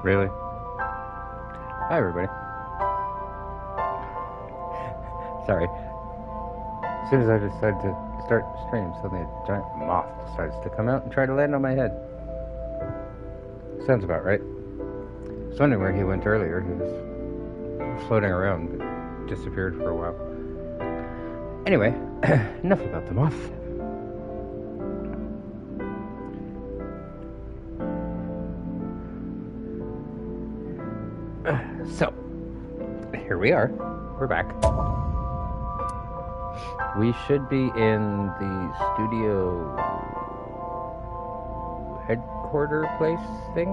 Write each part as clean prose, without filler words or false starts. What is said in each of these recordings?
Really? Hi, everybody. Sorry. As soon as I decided to start the stream, suddenly a giant moth decides to come out and try to land on my head. Sounds about right. I was wondering where he went earlier. He was floating around, but disappeared for a while. Anyway, enough about the moth. So, here we are. We're back. We should be in the studio headquarter place thing.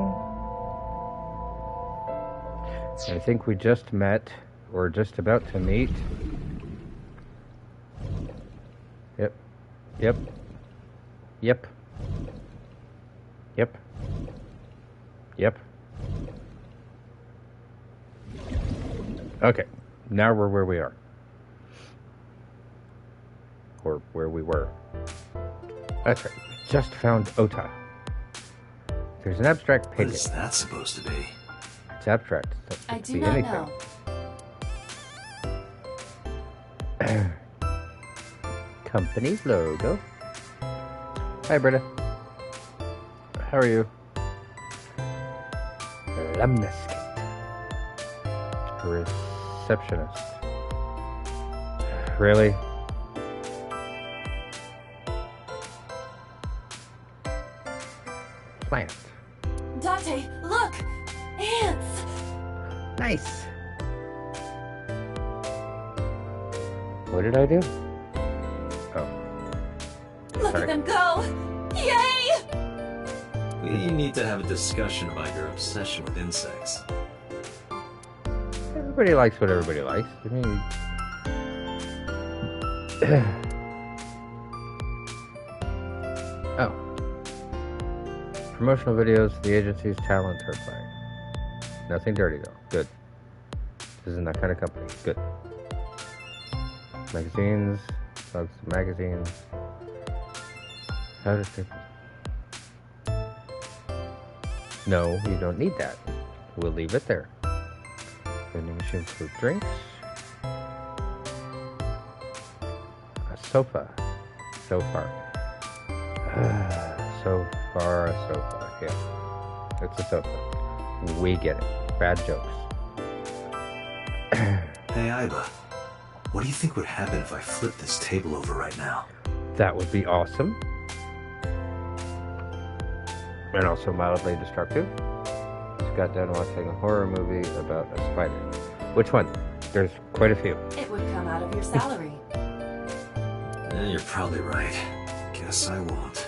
I think we just met, or just about to meet. Yep. Yep. Yep. Yep. Yep. Okay, now we're where we are. Or where we were. That's right, we just found Ota. There's an abstract painting. What is that supposed to be? It's abstract. I It could do be not anything. know. Company logo. Hi, Britta. How are you? Lemniscate. Receptionist. Really? Plant. Dante, look! Ants! Nice. What did I do? Oh. Look Sorry. at them go! Yay! We need to have a discussion about your obsession with insects. Everybody likes what everybody likes. I mean, oh. Promotional videos, the agency's talent are fine. Nothing dirty though. Good. This isn't that kind of company. Good. Magazines, lots of magazines. How does it? No, you don't need that. We'll leave it there. Vending machine for drinks. A sofa. So far. So far, a sofa. Yeah. It's a sofa. We get it. Bad jokes. Hey, Iba. What do you think would happen if I flipped this table over right now? That would be awesome. And also mildly destructive. Just got done watching a horror movie about a spider. Which one? There's quite a few. It would come out of your salary. You're probably right. Guess I won't.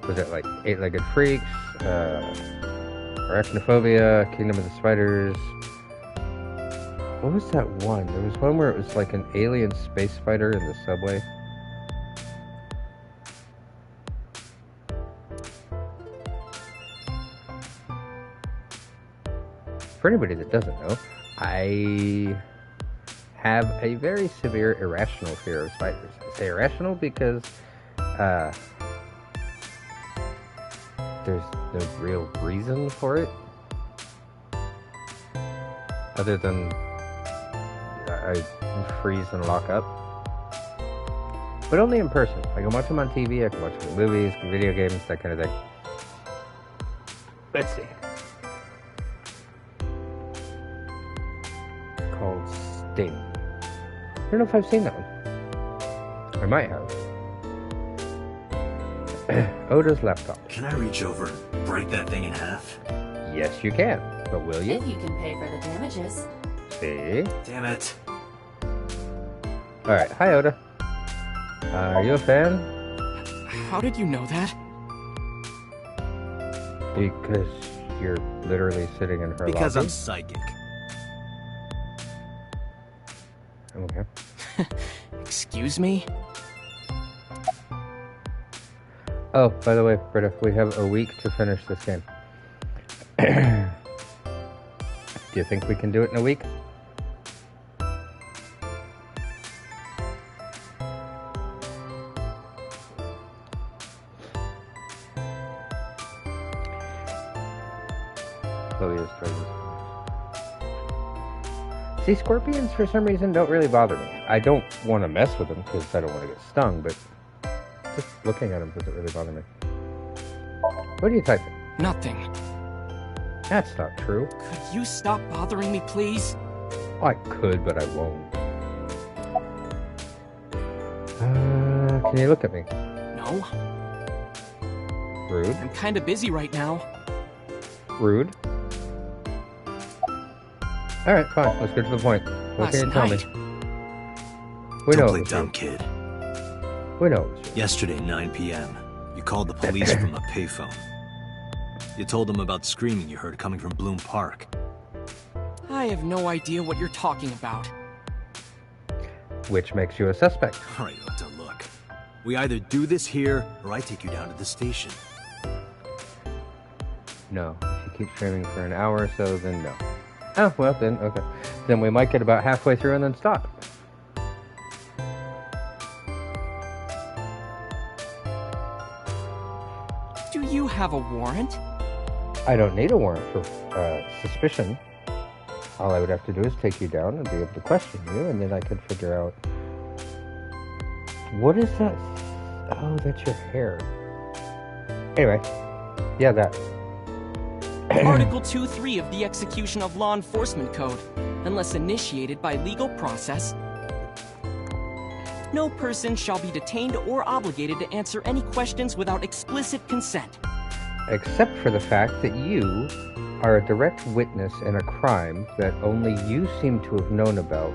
Was it like Eight-Legged Freaks, Arachnophobia, Kingdom of the Spiders? What was that one? There was one where it was like an alien space spider in the subway. For anybody that doesn't know, I have a very severe irrational fear of spiders. I say irrational because there's no real reason for it, other than I freeze and lock up. But only in person. I can watch them on TV, I can watch them in movies, video games, that kind of thing. Let's see. Called Sting. I don't know if I've seen that one. I might have. Oda's laptop. Can I reach over and break that thing in half? Yes, you can. But will you? If you can pay for the damages. See? Damn it. Alright, hi Oda. Are you a fan? How did you know that? Because you're literally sitting in her Because lobby? I'm psychic. Okay. Excuse me? Oh, by the way, Britta, we have a week to finish this game. Do you think we can do it in a week? Lilia's choices. See, scorpions for some reason don't really bother me. I don't want to mess with them because I don't want to get stung, but just looking at them doesn't really bother me. What are you typing? Nothing. That's not true. Could you stop bothering me, please? I could, but I won't. Can you look at me? No. Rude. I'm kinda busy right now. Rude. Alright, fine. Let's get to the point. What can you tell me? We know. Don't play dumb, kid. We know. It was you. Yesterday, 9 p.m., you called the police from a payphone. You told them about screaming you heard coming from Bloom Park. I have no idea what you're talking about. Which makes you a suspect. All right, Ota, look. We either do this here, or I take you down to the station. No. If you keep streaming for an hour or so, then no. Oh, well then, okay. Then we might get about halfway through and then stop. Do you have a warrant? I don't need a warrant for suspicion. All I would have to do is take you down and be able to question you, and then I could figure out... What is that? Oh, that's your hair. Anyway. Yeah, that. Article 2.3 of the Execution of Law Enforcement Code. Unless initiated by legal process, no person shall be detained or obligated to answer any questions without explicit consent. Except for the fact that you are a direct witness in a crime that only you seem to have known about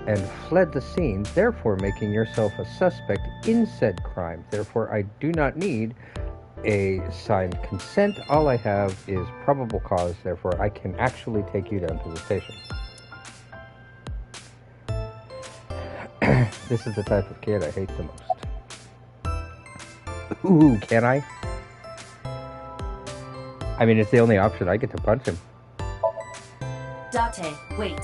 and fled the scene, therefore making yourself a suspect in said crime. Therefore, I do not need a signed consent. All I have is probable cause, therefore I can actually take you down to the station. This is the type of kid I hate the most. Ooh, can I? I mean, it's the only option. I get to punch him. Date, wait.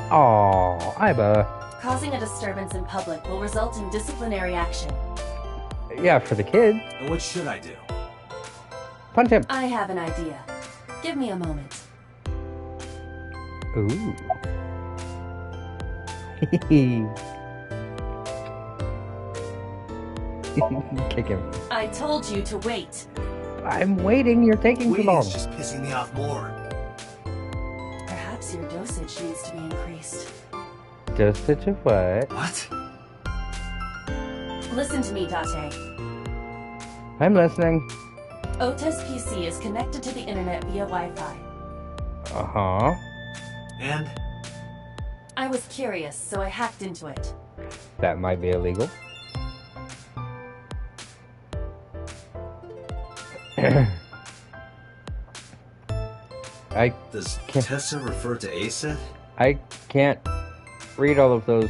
Aww, Iba. Causing a disturbance in public will result in disciplinary action. Yeah, for the kid. And what should I do? Punch him. I have an idea. Give me a moment. Ooh. Kick him. I told you to wait. I'm waiting. You're taking too long. Waiting's just pissing me off more. Perhaps your dosage needs to be increased. Dosage of what? What? Listen to me, Date. I'm listening. Ota's PC is connected to the internet via Wi-Fi. Uh-huh. And? I was curious, so I hacked into it. That might be illegal. Does Tessa refer to Asa? I can't read all of those.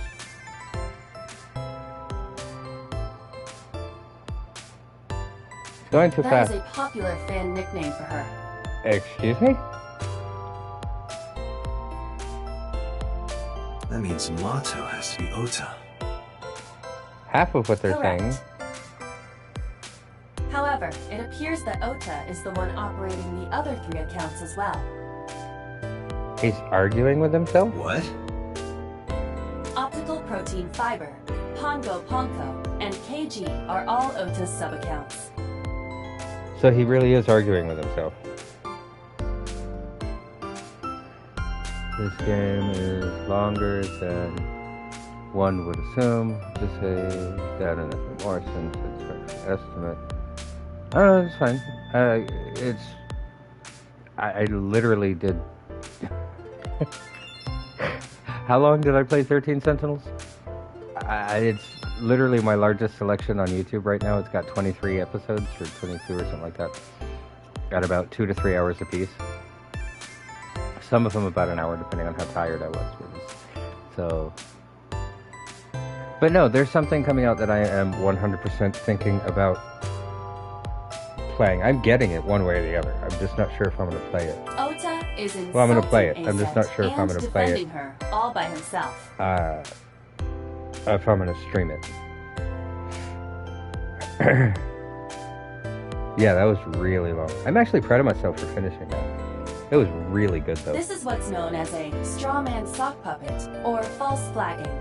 Going too That fast. is a popular fan nickname for her. Excuse me? That means Mato has to be Ota. Half of what they're Correct. saying. However, it appears that Ota is the one operating the other 3 accounts as well. He's arguing with himself? What? Optical Protein Fiber, Pongo Ponko, and KG are all Ota's sub-accounts. So he really is arguing with himself. This game is longer than one would assume. To say that and nothing more since it's an estimate. Oh, it's fine. I literally did. How long did I play 13 Sentinels? It's literally my largest selection on YouTube right now. It's got 23 episodes, or 22 or something like that. Got about 2 to 3 hours apiece. Some of them about an hour, depending on how tired I was. So, but no, there's something coming out that I am 100% thinking about playing. I'm getting it one way or the other. I'm just not sure if I'm going to play it. Ota is insulting Well, I'm gonna play it. I'm just Aset not sure if I'm and gonna play it. defending her all by himself. If I'm going to stream it. Yeah, that was really long. I'm actually proud of myself for finishing that. It was really good, though. This is what's known as a strawman sock puppet, or false flagging.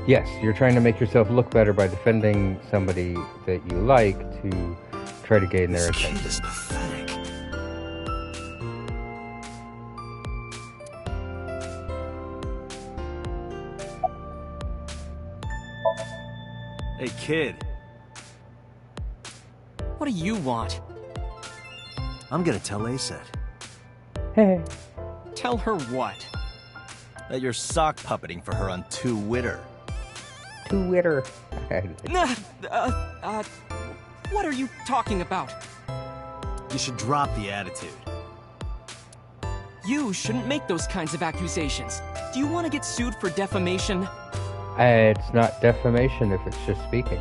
Yes, you're trying to make yourself look better by defending somebody that you like to try to gain their This kid attention. is pathetic. Hey, kid. What do you want? I'm gonna tell Aset Hey. Tell her what? that you're sock puppeting for her on Twitter. Twitter. Nah, what are you talking about? You should drop the attitude. You shouldn't make those kinds of accusations. Do you want to get sued for defamation? It's not defamation if it's just speaking.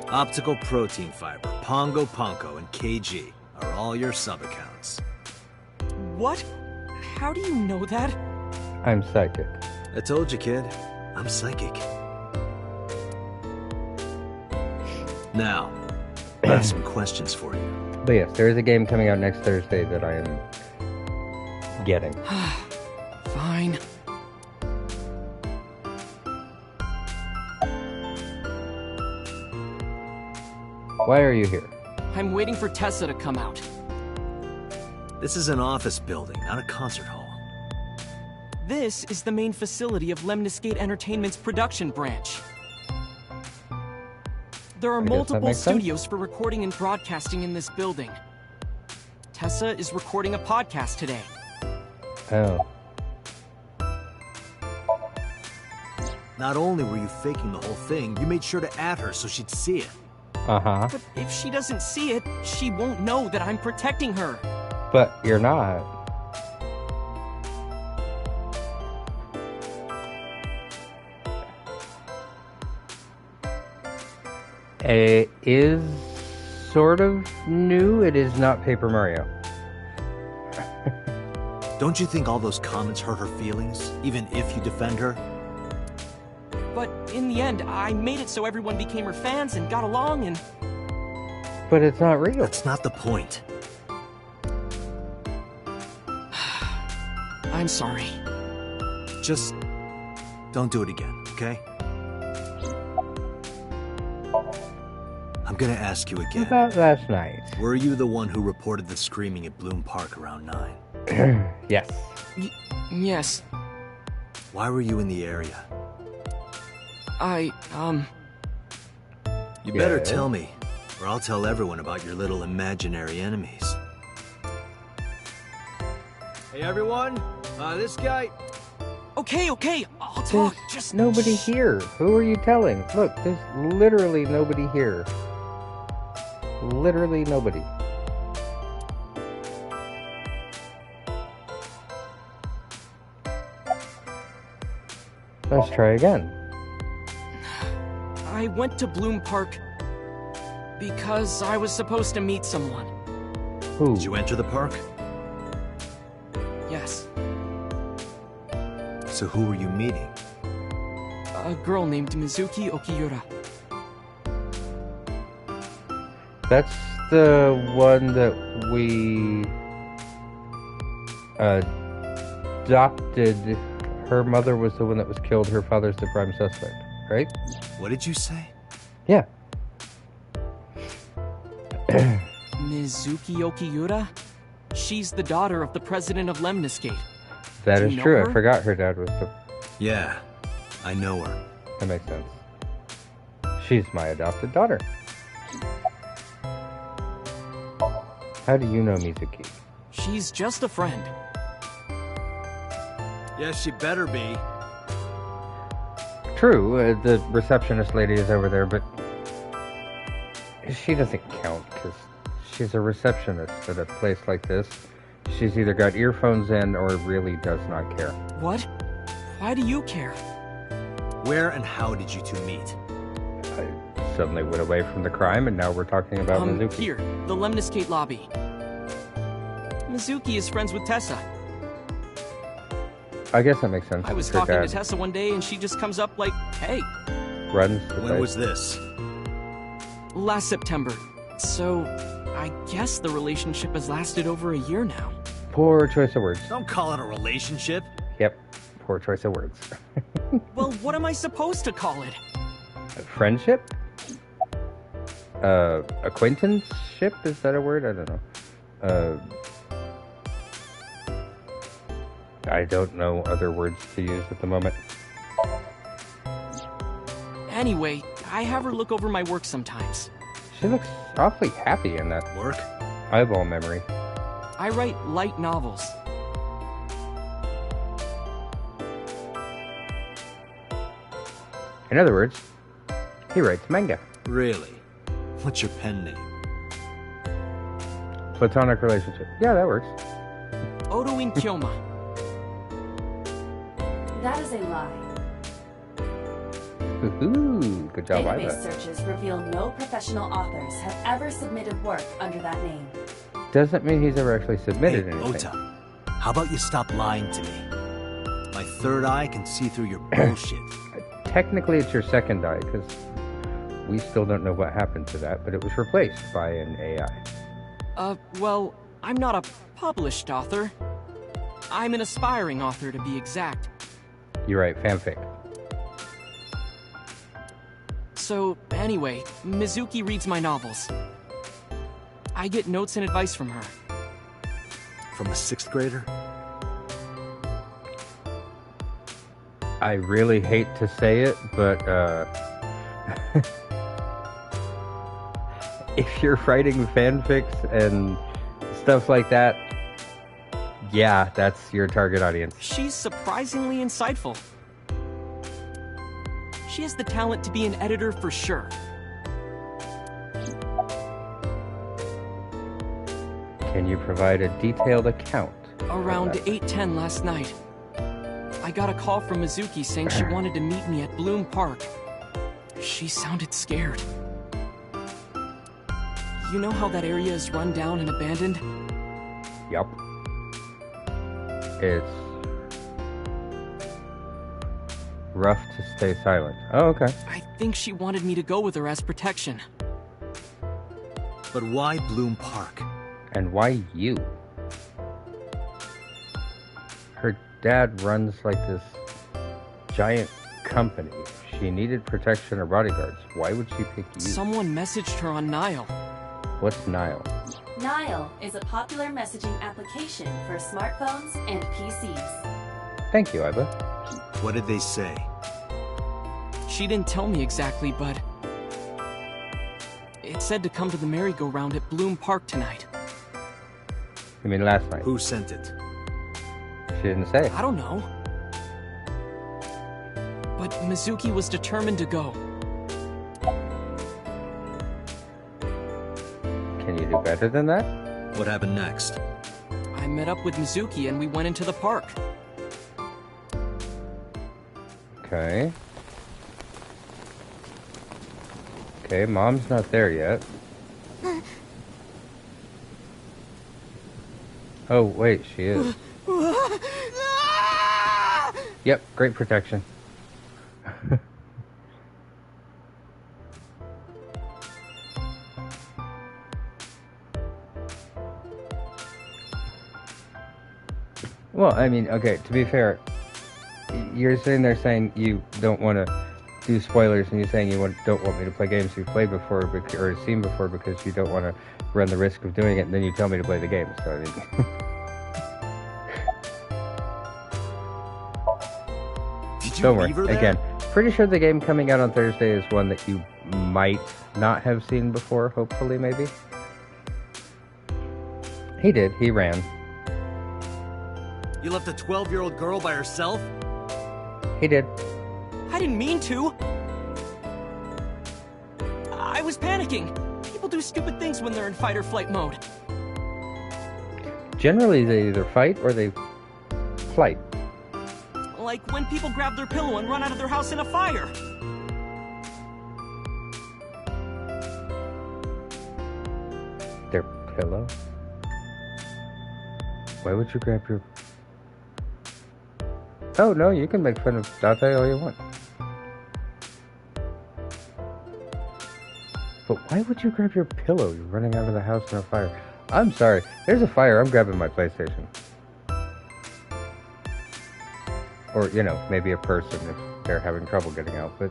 Optical protein fiber, Pongo Ponko, and KG are all your sub-accounts. What? How do you know that? I'm psychic. I told you, kid. I'm psychic. Now, I have some questions for you. But yes, there is a game coming out next Thursday that I am getting. Fine. Why are you here? I'm waiting for Tessa to come out. This is an office building, not a concert hall. This is the main facility of Lemniscate Entertainment's production branch. There are I guess that multiple makes sense. studios for recording and broadcasting in this building. Tessa is recording a podcast today. Oh. Not only were you faking the whole thing, you made sure to add her so she'd see it. Uh-huh. But if she doesn't see it, she won't know that I'm protecting her. But you're not. It is sort of new. It is not Paper Mario. Don't you think all those comments hurt her feelings, even if you defend her? But in the end, I made it so everyone became her fans and got along and... But it's not real. That's not the point. I'm sorry. Just don't do it again, okay? I'm gonna ask you What again. about last night? Were you the one who reported the screaming at Bloom Park around 9? Yes. Yes, Why were you in the area? You better Yeah. tell me, or I'll tell everyone about your little imaginary enemies. Hey everyone, this guy... Okay, I'll There's talk, just... nobody here. Who are you telling? Look, there's literally nobody here. Literally nobody. Let's try again. I went to Bloom Park because I was supposed to meet someone. Who? Did you enter the park? Yes, So who were you meeting? a girl named Mizuki Okiura. That's the one that we adopted. Her mother was the one that was killed. Her father's the prime suspect, right? What did you say? Yeah. Mizuki Okiura? She's the daughter of the president of Lemniscate. That Do is you know true. her? I forgot her dad was the... Yeah, I know her. That makes sense. She's my adopted daughter. How do you know Mizuki? She's just a friend. Yes, she better be. True, the receptionist lady is over there, but she doesn't count because she's a receptionist at a place like this. She's either got earphones in or really does not care. What? Why do you care? Where and how did you two meet? I suddenly went away from the crime, and now we're talking about Mizuki. Here, the Lemniscate lobby. Mizuki is friends with Tessa. I guess that makes sense. I was Her talking to dad Tessa one day and she just comes up like, hey, runs the When place. was this? last September. So, I guess the relationship has lasted over a year now. Poor choice of words. Don't call it a relationship. Yep, poor choice of words. Well, what am I supposed to call it? Friendship? Acquaintanceship? Is that a word? I don't know. I don't know other words to use at the moment. Anyway, I have her look over my work sometimes. She looks awfully happy in that Work? eyeball memory. I write light novels. In other words, he writes manga. Really? What's your pen name? Platonic relationship. Yeah, that works. Odoin Kyoma. That is a lie. Ooh, good job, Database Iva. searches reveal no professional authors have ever submitted work under that name. Doesn't mean he's ever actually submitted Hey, anything. Ota, how about you stop lying to me? My third eye can see through your bullshit. Technically, it's your second eye, because we still don't know what happened to that, but it was replaced by an AI. Well, I'm not a published author. I'm an aspiring author, to be exact. You write fanfic. So, anyway, Mizuki reads my novels. I get notes and advice from her. From a sixth grader? I really hate to say it, but if you're writing fanfics and stuff like that, yeah, that's your target audience. She's surprisingly insightful. She has the talent to be an editor for sure. Can you provide a detailed account? Around 8:10 last night, I got a call from Mizuki saying she wanted to meet me at Bloom Park. She sounded scared. You know how that area is run down and abandoned? Yup. It's rough to stay silent. Oh, okay. I think she wanted me to go with her as protection. But why Bloom Park? And why you? Her dad runs like this giant company. If she needed protection or bodyguards, why would she pick you? Someone messaged her on Nile. What's Nile? Nile is a popular messaging application for smartphones and PCs. Thank you, Iva. What did they say? She didn't tell me exactly, but it said to come to the merry-go-round at Bloom Park tonight. You mean last night? Who sent it? She didn't say. I don't know. But Mizuki was determined to go. Can you do better than that? What happened next? I met up with Mizuki and we went into the park. Okay. Okay, Mom's not there yet. Oh, wait, she is. Yep, great protection. Well, I mean, okay, to be fair, you're sitting there saying you don't want to do spoilers, and you're saying you don't want me to play games you've played before or seen before because you don't want to run the risk of doing it, and then you tell me to play the game. So, I mean... Did you Don't worry. leave her there? Again, pretty sure the game coming out on Thursday is one that you might not have seen before, hopefully, maybe. He did. He ran. You left a 12-year-old girl by herself? He did. I didn't mean to. I was panicking. People do stupid things when they're in fight or flight mode. Generally, they either fight or they flight. Like when people grab their pillow and run out of their house in a fire. Their pillow? Why would you grab your... Oh, no, you can make fun of Date all you want. But why would you grab your pillow? You're running out of the house in a fire. I'm sorry. There's a fire. I'm grabbing my PlayStation. Or, you know, maybe a person if they're having trouble getting out. But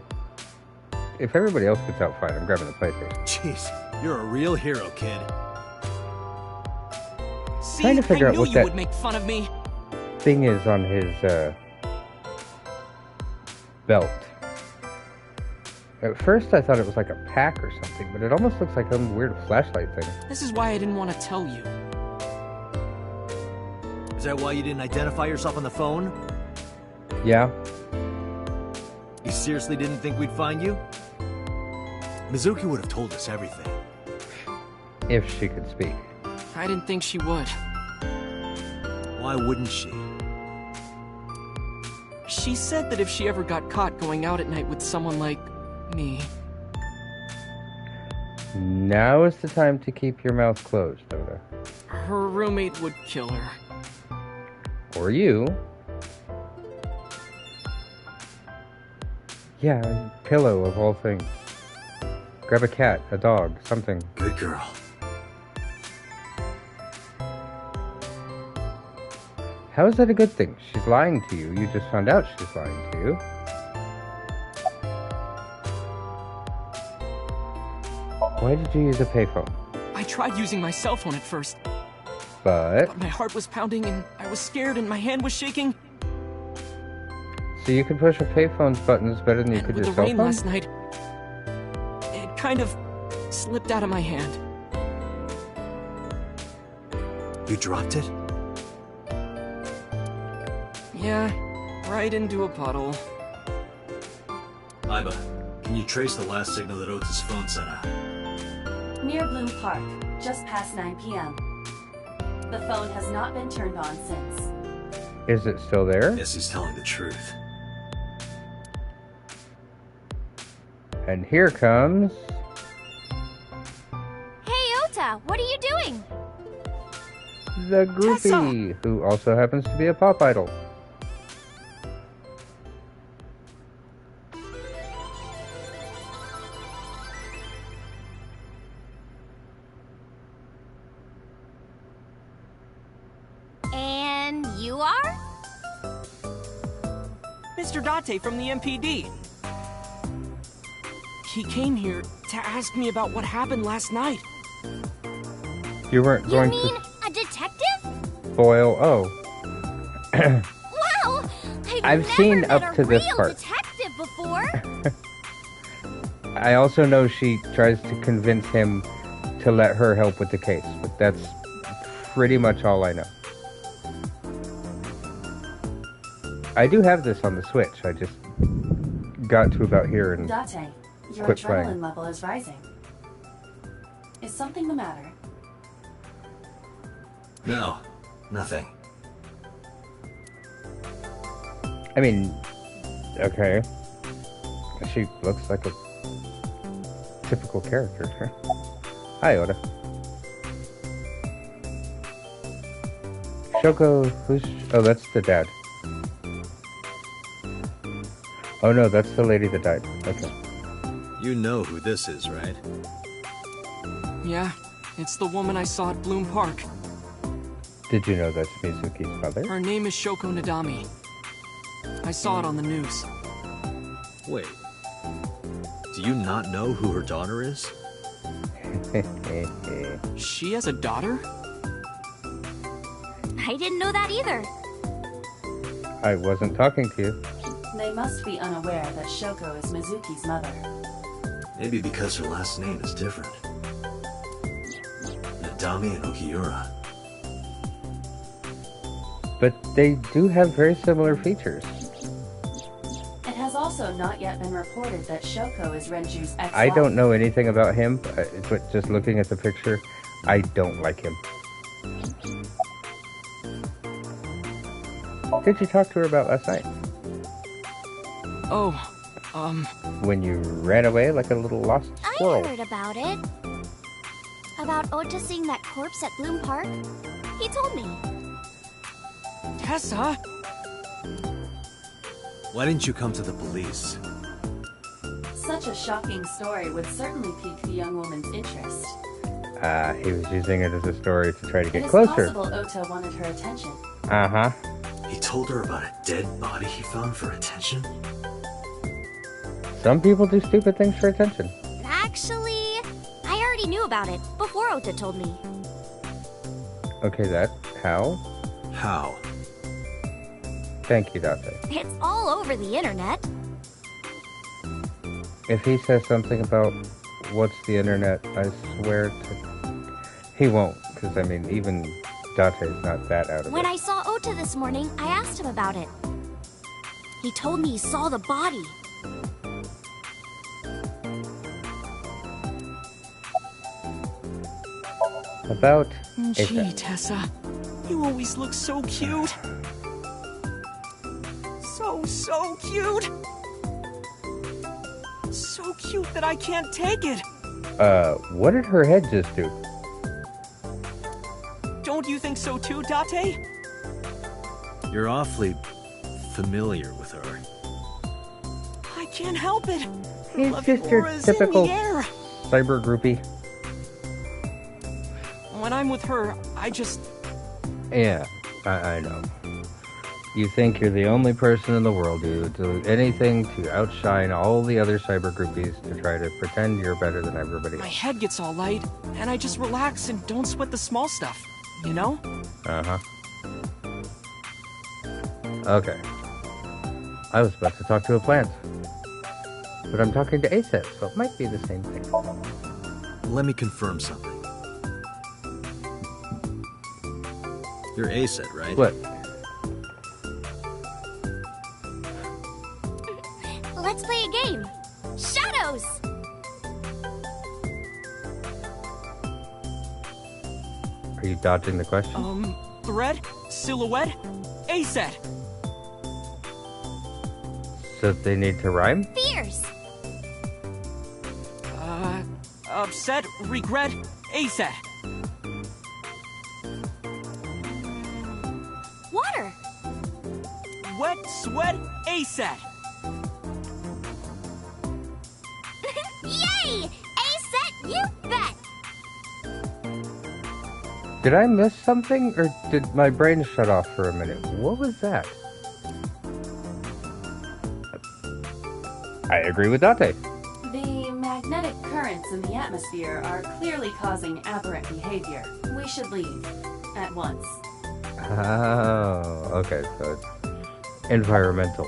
if everybody else gets out fine, I'm grabbing the PlayStation. Jeez, you're a real hero, kid. See, Trying to figure I out knew what you that- would make fun of me. Thing is on his belt. At first I thought it was like a pack or something, but it almost looks like some weird flashlight thing. This is why I didn't want to tell you. Is that why you didn't identify yourself on the phone? Yeah? You seriously didn't think we'd find you? Mizuki would have told us everything. If she could speak. I didn't think she would. Why wouldn't she? She said that if she ever got caught going out at night with someone like me, Now is the time to keep your mouth closed, Oda. her roommate would kill her. Or you. Yeah, a pillow of all things. Grab a cat, a dog, something. Good girl. How is that a good thing? She's lying to you. You just found out she's lying to you. Why did you use a payphone? I tried using my cell phone at first, But... but my heart was pounding and I was scared and my hand was shaking. So you could push a payphone's buttons better than you And could with your the cell rain phone? last night, it kind of slipped out of my hand. You dropped it? Yeah, right into a puddle. Aiba, can you trace the last signal that Ota's phone sent out? Near Bloom Park, just past 9 p.m. The phone has not been turned on since. Is it still there? Yes, he's telling the truth. And here comes... Hey, Ota, what are you doing? the groupie, who also happens to be a pop idol. And you are? Mr. Date from the MPD. He came here to ask me about what happened last night. You weren't You going mean to a detective? spoil... Oh. Wow! I've never seen met up a to this real part. detective before. I also know she tries to convince him to let her help with the case, but that's pretty much all I know. I do have this on the Switch, I just got to about here and... Date, your Quit adrenaline playing. level is rising. Is something the matter? No, nothing. I mean, okay. She looks like a typical character. Hi, Oda. Shoko, who's... Oh, that's the dad. Oh no, that's the lady that died. Okay. You know who this is, right? Yeah, it's the woman I saw at Bloom Park. Did you know that's Mizuki's mother? Her name is Shoko Nadami. I saw it on the news. Wait. Do you not know who her daughter is? She has a daughter? I didn't know that either. I wasn't talking to you. They must be unaware that Shoko is Mizuki's mother. Maybe because her last name is different. Nadami and Okiura. But they do have very similar features. It has also not yet been reported that Shoko is Renju's ex-wife. I don't know anything about him, but just looking at the picture, I don't like him. What did you talk to her about last night? Oh, When you ran away like a little lost I squirrel. heard about it. About Ota seeing that corpse at Bloom Park. He told me. Tessa? Why didn't you come to the police? Such a shocking story would certainly pique the young woman's interest. He was using it as a story to try to It get is closer. possible Ota wanted her attention. Uh-huh. He told her about a dead body he found for attention? Some people do stupid things for attention. Actually, I already knew about it before Ota told me. Okay, that. How? How? Thank you, Date. It's all over the internet. If he says something about what's the internet, I swear to... He won't, because, I mean, even Date's not that out of When it. I saw Ota this morning, I asked him about it. He told me he saw the body. About... Gee, ASAP. Tessa, you always look so cute. So cute. So cute that I can't take it. What did her head just do? Don't you think so too, Date? You're awfully familiar with her. I can't help it. He's Love just your aura's in typical the air. cyber groupie. When I'm with her, I just... Yeah, I know. You think you're the only person in the world who do anything to outshine all the other cyber groupies to try to pretend you're better than everybody My else. head gets all light, and I just relax and don't sweat the small stuff, you know? Uh-huh. Okay. I was about to talk to a plant. But I'm talking to ASAP, so it might be the same thing. Let me confirm something. You're Aset, right? What? Let's play a game. Shadows! Are you dodging the question? Thread, silhouette, Aset. So they need to rhyme? Fierce! Upset, regret, Aset. Water! Wet, sweat, Aset. Yay! A-set, you bet! Did I miss something, or did my brain shut off for a minute? What was that? I agree with Date. The magnetic currents in the atmosphere are clearly causing aberrant behavior. We should leave. At once. Oh, okay, so it's environmental.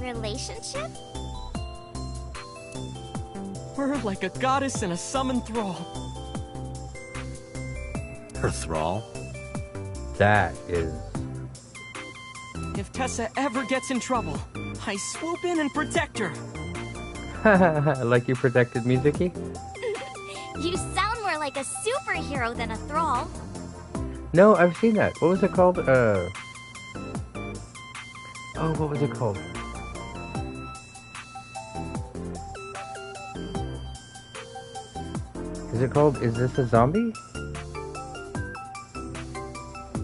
Relationship? We're like a goddess and a summoned thrall. Her thrall? That is... If Tessa ever gets in trouble, I swoop in and protect her. like you protected Mizuki? You sound more like a superhero than a thrall. No, I've seen that. What was it called? Oh, what was it called? Is it called Is This a Zombie?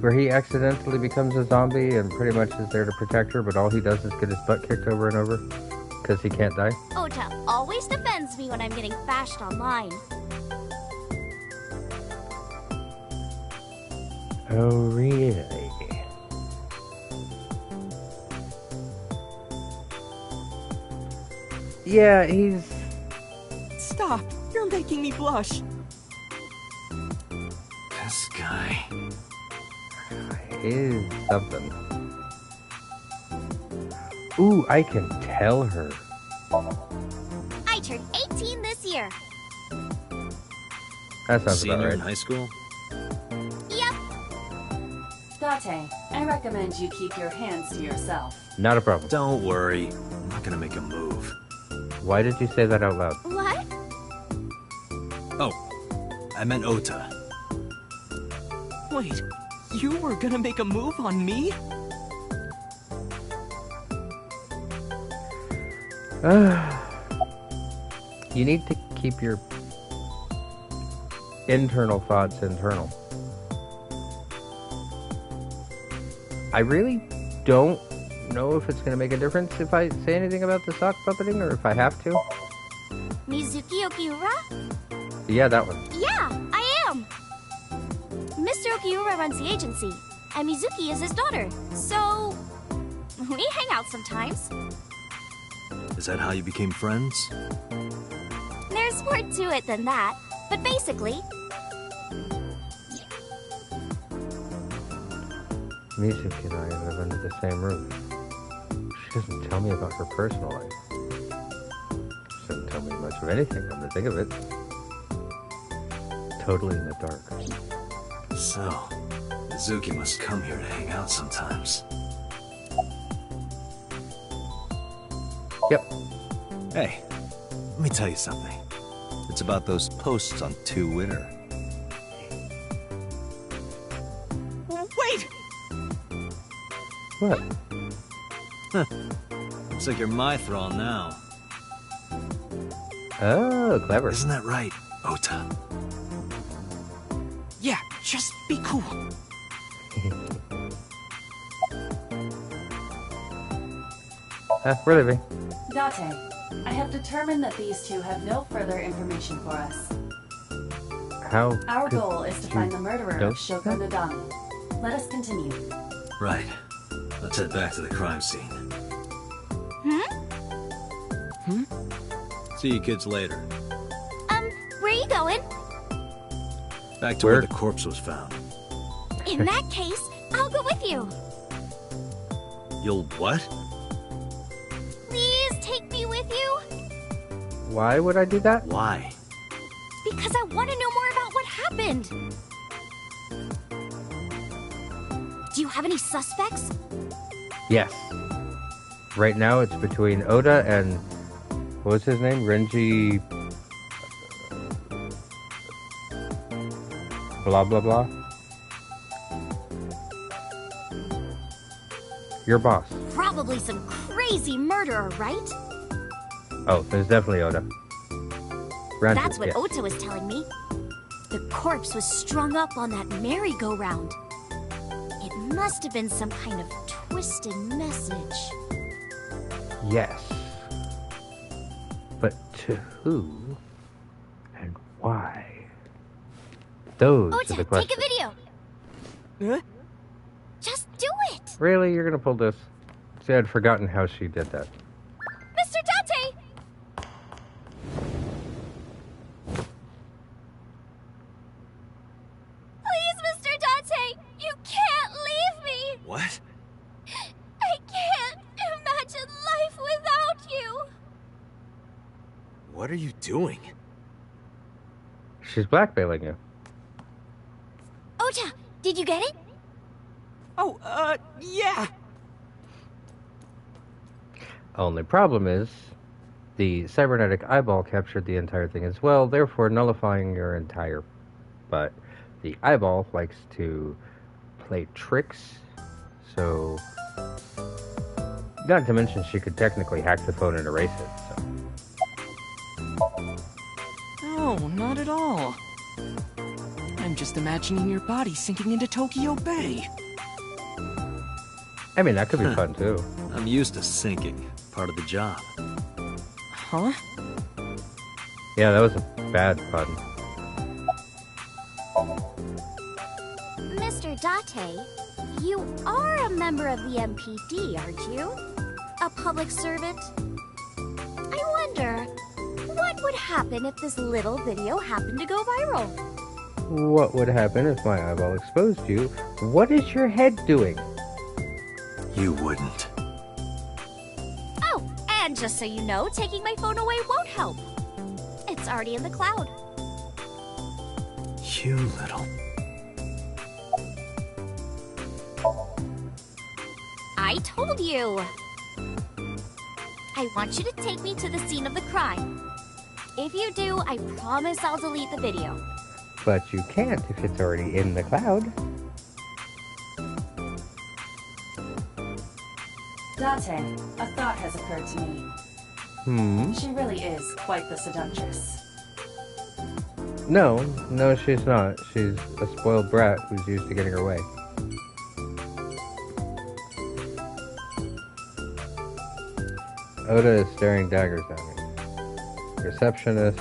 Where he accidentally becomes a zombie and pretty much is there to protect her, but all he does is get his butt kicked over and over because he can't die. Ota always defends me when I'm getting bashed online. Oh, really? Yeah, he's... Stop! You're making me blush. This guy. is something. Ooh, I can tell her. I turned 18 this year. That sounds Senior about in right. high school? Yep. Date, I recommend you keep your hands to yourself. Not a problem. Don't worry. I'm not gonna make a move. Why did you say that out loud? What? Oh, I meant Ota. Wait, you were gonna make a move on me? You need to keep your internal thoughts internal. I really don't know if it's going to make a difference if I say anything about the sock puppeting or if I have to. Mizuki Okiura? Yeah, that one. Yeah, I am. Mr. Tokiura runs the agency, and Mizuki is his daughter, so we hang out sometimes. Is that how you became friends? There's more to it than that, but basically, Mizuki and I live under the same roof. She doesn't tell me about her personal life. She doesn't tell me much of anything, come to think of it. Totally in the dark. So, Mizuki must come here to hang out sometimes. Yep. Hey, let me tell you something. It's about those posts on Twitter. Wait! What? Looks like you're my thrall now. Oh, clever. Isn't that right, Ota? Yeah, just be cool. We're leaving. Date, I have determined that these two have no further information for us. How? Our could goal is to you find the murderer know of Shoko Nadami. Let us continue. Right. Let's head back to the crime scene. See you kids later. where are you going? Back to where the corpse was found. In that case, I'll go with you. You'll what? Please take me with you. Why would I do that? Why? Because I want to know more about what happened. Do you have any suspects? Yes. Right now it's between Oda and... what was his name? Renji... blah blah blah. Your boss. Probably some crazy murderer, right? Oh, there's definitely Oda. Renji, That's what yes. Ota was telling me. The corpse was strung up on that merry-go-round. It must have been some kind of twisted message. Yes. But to who and why? Those are Ota, the questions. take a video. Huh? Just do it. Really? You're gonna pull this? See, I'd forgotten how she did that. Mr. Date! Please, Mr. Date! You can't leave me! What? I can't imagine life without you! What are you doing? She's blackmailing you. Ota, did you get it? Oh, yeah. Only problem is, the cybernetic eyeball captured the entire thing as well, therefore nullifying your entire... But the eyeball likes to play tricks, so... Not to mention she could technically hack the phone and erase it, so... No, not at all. I'm just imagining your body sinking into Tokyo Bay. I mean, that could be fun, too. I'm used to sinking. Part of the job. Huh? Yeah, that was a bad pun. Mr. Date, you are a member of the MPD, aren't you? A public servant? I wonder, what would happen if this little video happened to go viral? What would happen if my eyeball exposed you? What is your head doing? You wouldn't. Oh, and just so you know, taking my phone away won't help. It's already in the cloud. You little... I told you! I want you to take me to the scene of the crime. If you do, I promise I'll delete the video. But you can't if it's already in the cloud. Date, a thought has occurred to me. She really is quite the seductress. No, she's not. She's a spoiled brat who's used to getting her way. Oda is staring daggers at me. Receptionist.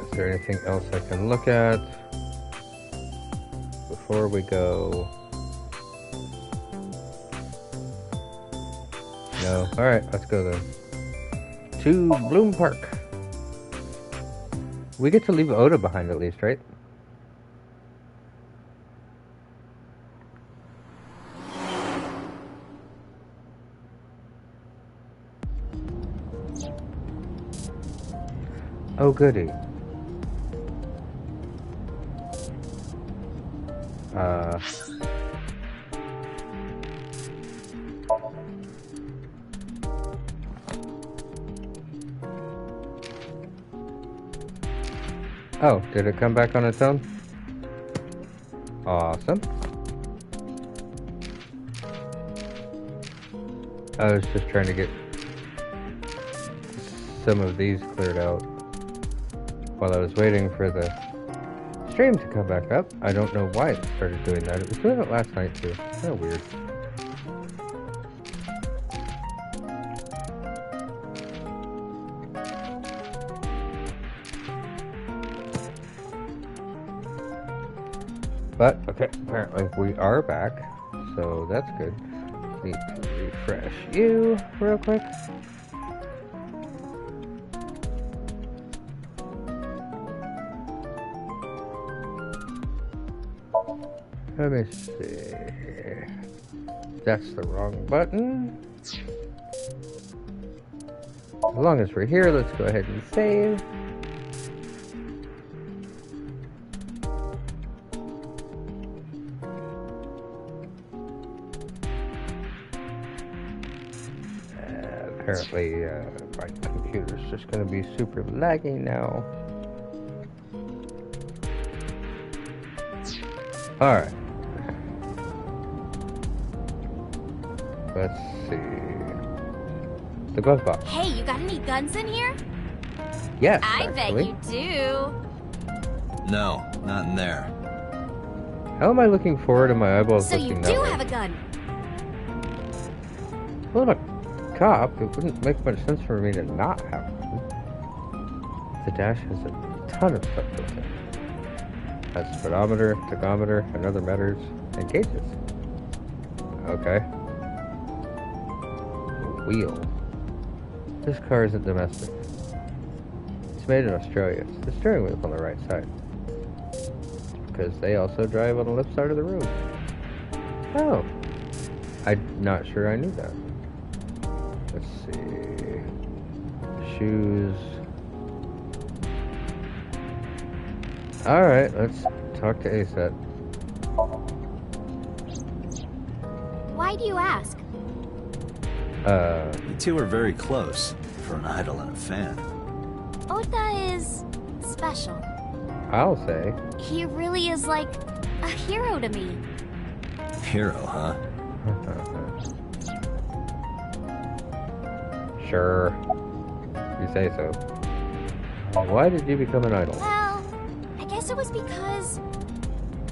Is there anything else I can look at? before we go... No. Alright, let's go then. To Bloom Park. We get to leave Oda behind at least, right? Oh, goody. Oh, did it come back on its own? Awesome. I was just trying to get some of these cleared out while I was waiting for the stream to come back up. I don't know why it started doing that. It was doing it last night too. Kind of weird. But, okay, apparently we are back, so that's good. Need to refresh you real quick. Let me see. That's the wrong button. As long as we're here, let's go ahead and save. Apparently, my computer's just going to be super laggy now. Alright. Let's see. The glove box. Hey, you got any guns in here? Yes, I actually. bet you do. No, not in there. How am I looking forward and my eyeballs So you looking do that way? have a gun. Well, I'm a cop. It wouldn't make much sense for me to not have one. The dash has a ton of stuff built in. Has speedometer, tachometer, and other meters, and gauges. Okay. Wheel. This car isn't domestic. It's made in Australia. It's the steering wheel's on the right side. Because they also drive on the left side of the road. Oh. I'm not sure I knew that. Let's see. Shoes. Alright, let's talk to ASAT. Why do you ask? You two are very close for an idol and a fan. Ota is special. I'll say. He really is like a hero to me. Hero, huh? Sure. You say so. Why did you become an idol? Well, I guess it was because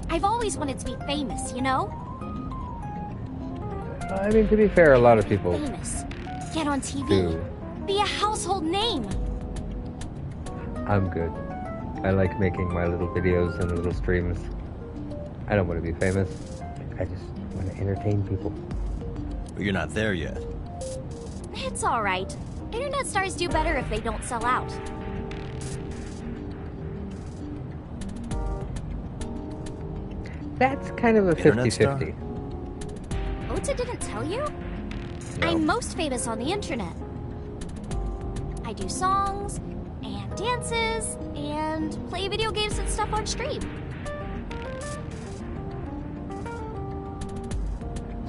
I've always wanted to be famous, you know? I mean, to be fair, a lot of people Famous. Get on TV. do. Be a household name. I'm good. I like making my little videos and little streams. I don't want to be famous. I just want to entertain people. But you're not there yet. It's alright. Internet stars do better if they don't sell out. That's kind of a Internet star? 50-50. Ota didn't tell you? No. I'm most famous on the internet. I do songs, and dances, and play video games and stuff on stream.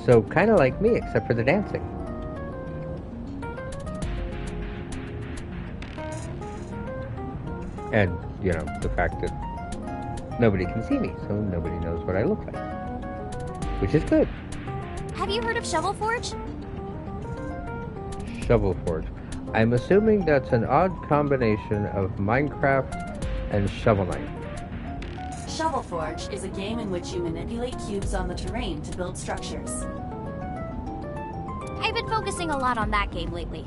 So, kind of like me, except for the dancing. And, you know, the fact that nobody can see me, so nobody knows what I look like. Which is good. Have you heard of Shovel Forge? Shovel Forge. I'm assuming that's an odd combination of Minecraft and Shovel Knight. Shovel Forge is a game in which you manipulate cubes on the terrain to build structures. I've been focusing a lot on that game lately.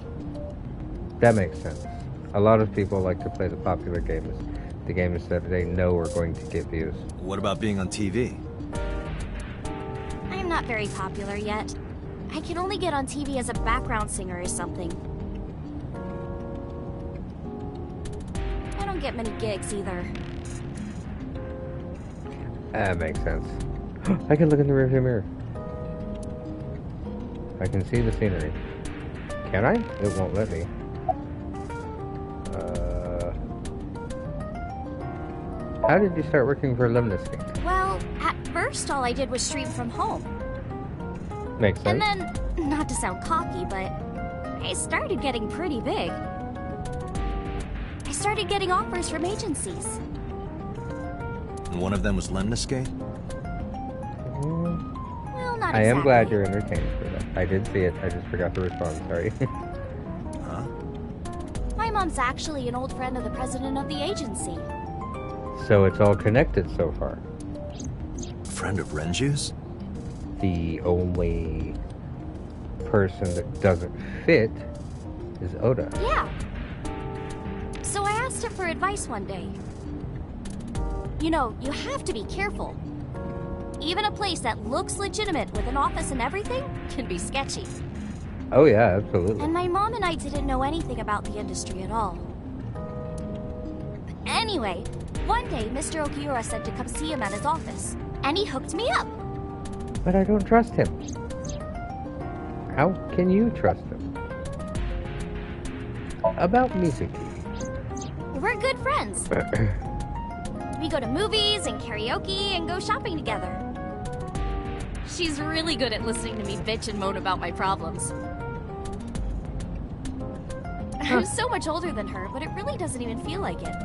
That makes sense. A lot of people like to play the popular games, the games that they know are going to get views. What about being on TV? not very popular yet. I can only get on TV as a background singer or something. I don't get many gigs either. That makes sense. I can look in the rearview mirror. I can see the scenery. Can I? It won't let me. How did you start working for Lemniscate? Well, at first all I did was stream from home. Makes sense. And then, not to sound cocky, but I started getting pretty big. I started getting offers from agencies. And one of them was Lemniscate? Well, not exactly. I am glad you're entertained for that. I did see it. I just forgot to respond. Sorry. Huh? My mom's actually an old friend of the president of the agency. So it's all connected so far. Friend of Renju's? The only person that doesn't fit is Oda. Yeah. So I asked her for advice one day. You know, you have to be careful. Even a place that looks legitimate with an office and everything can be sketchy. Oh yeah, absolutely. And my mom and I didn't know anything about the industry at all. Anyway, one day Mr. Okiura said to come see him at his office, and he hooked me up. But I don't trust him. How can you trust him? About Mizuki. We're good friends. We go to movies and karaoke and go shopping together. She's really good at listening to me bitch and moan about my problems. I'm so much older than her, but it really doesn't even feel like it.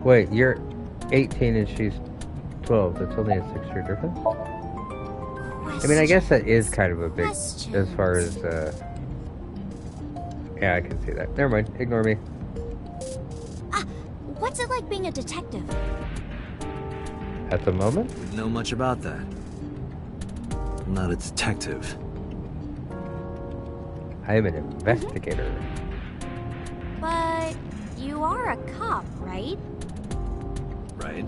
Wait, you're 18 and she's 12. That's only a 6-year difference? I mean, I guess that is kind of a big, as far as, yeah, I can see that. Never mind, ignore me. What's it like being a detective? At the moment? Wouldn't know much about that. I'm not a detective. I am an investigator. But you are a cop, right? Right?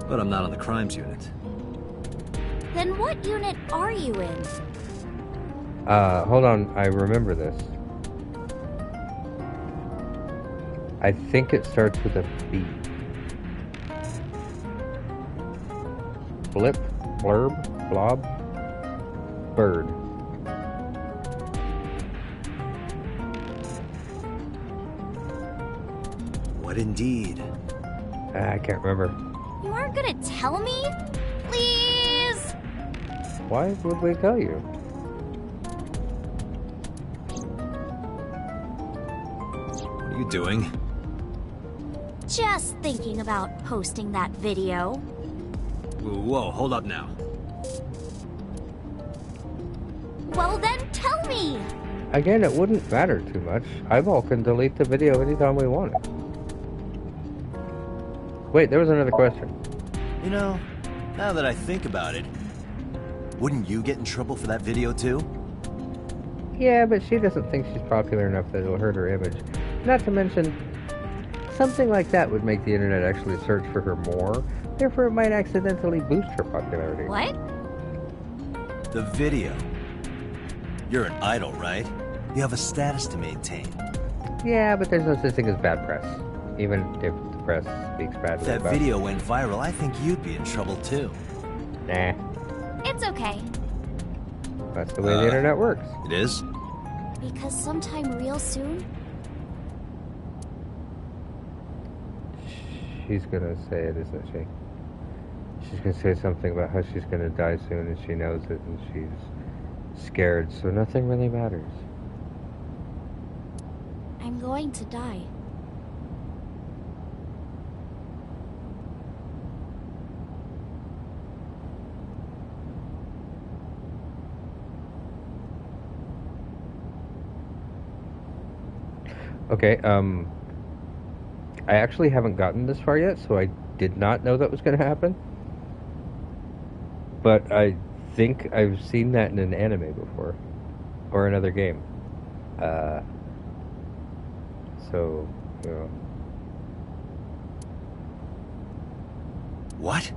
But I'm not on the crimes unit. Then what unit are you in? Hold on, I remember this. I think it starts with a B. Blip, blurb, blob, bird. What indeed? I can't remember. You aren't gonna tell me? Please? Why would we tell you? What are you doing? Just thinking about posting that video. Whoa, hold up now. Well then, tell me! Again, it wouldn't matter too much. Eyeball can delete the video anytime we want it. Wait, there was another question. You know, now that I think about it, wouldn't you get in trouble for that video too? Yeah, but she doesn't think she's popular enough that it'll hurt her image. Not to mention, something like that would make the internet actually search for her more. Therefore, it might accidentally boost her popularity. What? The video. You're an idol, right? You have a status to maintain. Yeah, but there's no such thing as bad press. Even if the press speaks badly If that about video went viral, I think you'd be in trouble too. Nah, It's okay. that's the way the internet works. It is? Because sometime real soon, She's gonna say it, isn't she? She's gonna say something about how she's gonna die soon and she knows it and she's scared, so nothing really matters. I'm going to die. Okay, I actually haven't gotten this far yet, so I did not know that was gonna happen. But I think I've seen that in an anime before. Or another game. So, you know. What?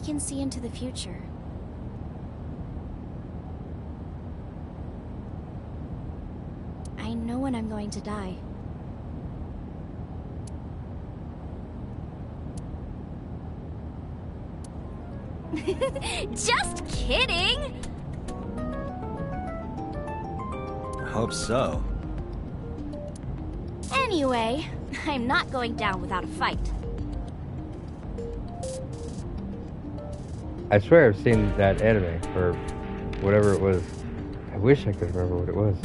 can see into the future. I know when I'm going to die. Just kidding! I hope so. Anyway, I'm not going down without a fight. I swear I've seen that anime, or whatever it was. I wish I could remember what it was.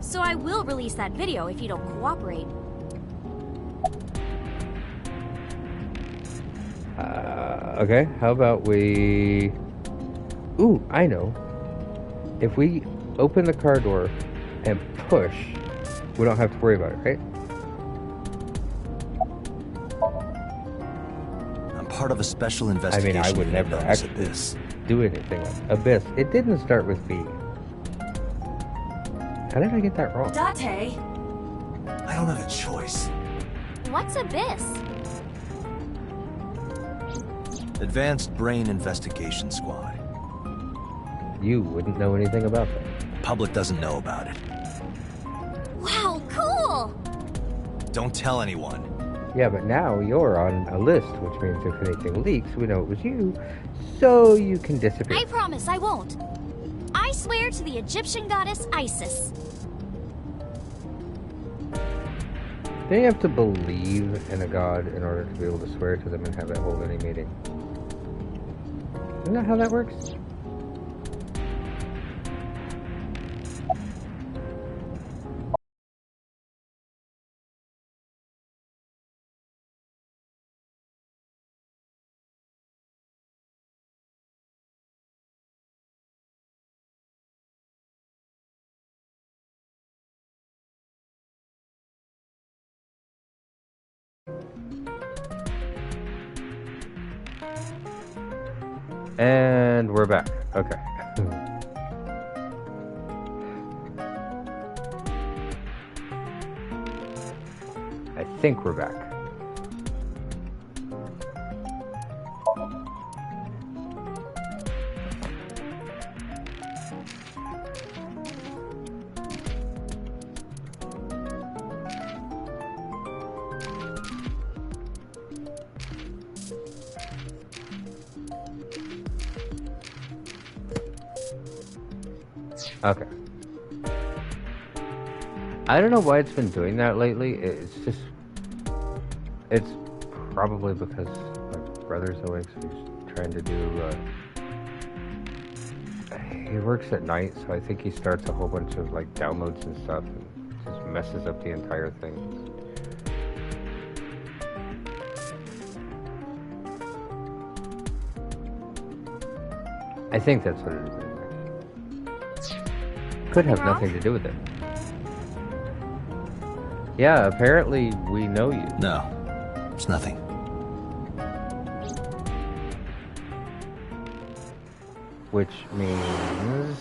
So I will release that video if you don't cooperate. Okay, how about we... Ooh, I know. If we open the car door and push, we don't have to worry about it, right? I'm part of a special I investigation. mean, I would never known as actually Abyss. do anything like Abyss. It didn't start with B. How did I get that wrong? Date! I don't have a choice. What's Abyss? Advanced Brain Investigation Squad. You wouldn't know anything about that. Public doesn't know about it. Wow, cool! Don't tell anyone. Yeah, but now you're on a list, which means if anything leaks, we know it was you, so you can disappear. I promise I won't. I swear to the Egyptian goddess Isis. Don't you have to believe in a god in order to be able to swear to them and have it hold any meeting? Isn't that how that works? And we're back. Okay. I think we're back. Okay. I don't know why it's been doing that lately. It's probably because my brother's awake, so he's trying to do, he works at night, so I think he starts a whole bunch of, like, downloads and stuff, and just messes up the entire thing. I think that's what it is. Could have nothing to do with it. Yeah, apparently we know you. No, it's nothing. Which means...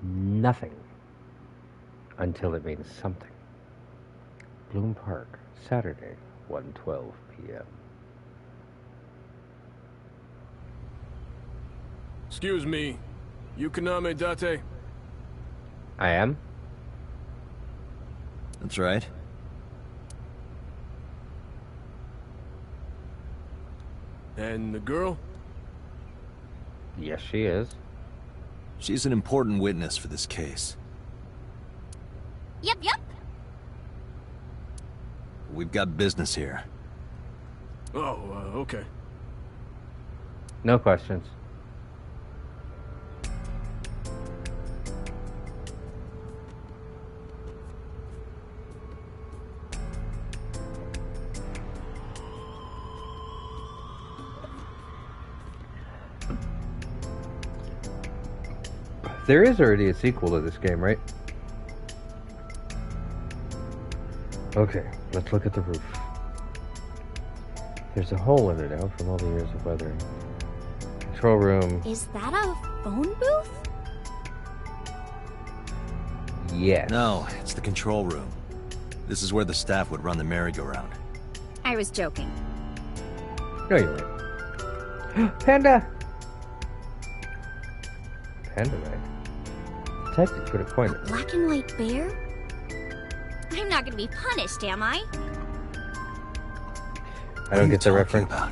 nothing. Until it means something. Bloom Park, Saturday, 1:12 p.m. Excuse me, you Kaname Date? I am? That's right. And the girl? Yes, she is. She's an important witness for this case. Yep. We've got business here. Oh, okay. No questions. There is already a sequel to this game, right? Okay, let's look at the roof. There's a hole in it now from all the years of weathering. Control room. Is that a phone booth? Yes. No, it's the control room. This is where the staff would run the merry-go-round. I was joking. No, you weren't. Panda! Panda knife. Detective could have coined it. Black and white bear? I'm not gonna be punished, am I? I don't get the reference. About?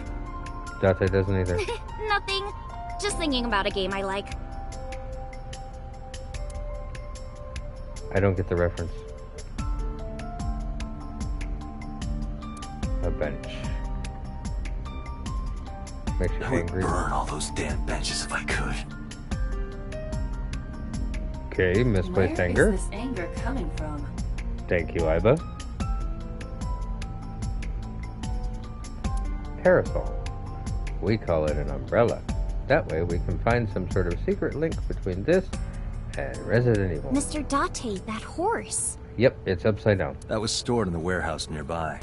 Date doesn't either. Nothing. Just thinking about a game I like. I don't get the reference. A bench. Makes you I would angry. burn all those damn benches if I could. Okay, misplaced anger. Where is this anger coming from? Thank you, Iba. Parasol. We call it an umbrella. That way we can find some sort of secret link between this and Resident Evil. Mr. Date, that horse. Yep, it's upside down. That was stored in the warehouse nearby.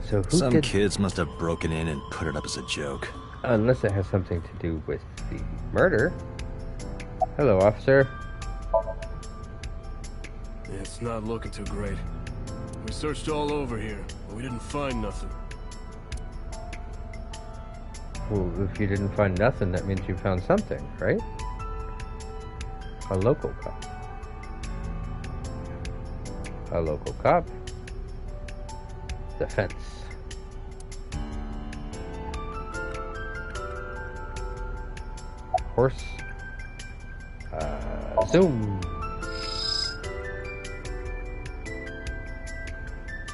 So who Some did... kids must have broken in and put it up as a joke. Unless it has something to do with the murder. Hello, officer. Yeah, it's not looking too great. We searched all over here, but we didn't find nothing. Well, if you didn't find nothing, that means you found something, right? A local cop. A local cop. The fence. Horse. Zoom.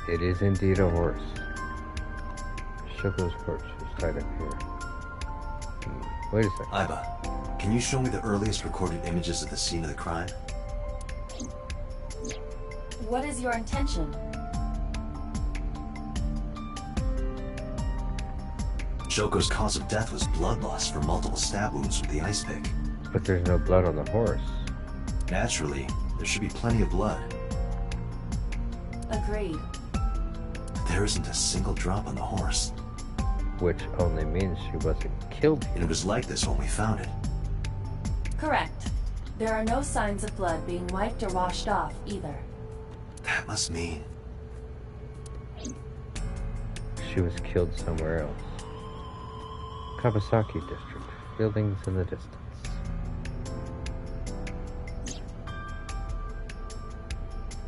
It is indeed a horse. Shoko's corpse is tied up here. Wait a second. Iba, can you show me the earliest recorded images of the scene of the crime? What is your intention? Shoko's cause of death was blood loss from multiple stab wounds with the ice pick. But there's no blood on the horse. Naturally, there should be plenty of blood. Agreed. There isn't a single drop on the horse. Which only means she wasn't killed And here. it was like this when we found it. Correct. There are no signs of blood being wiped or washed off, either. That must mean... She was killed somewhere else. Kawasaki District. Buildings in the distance.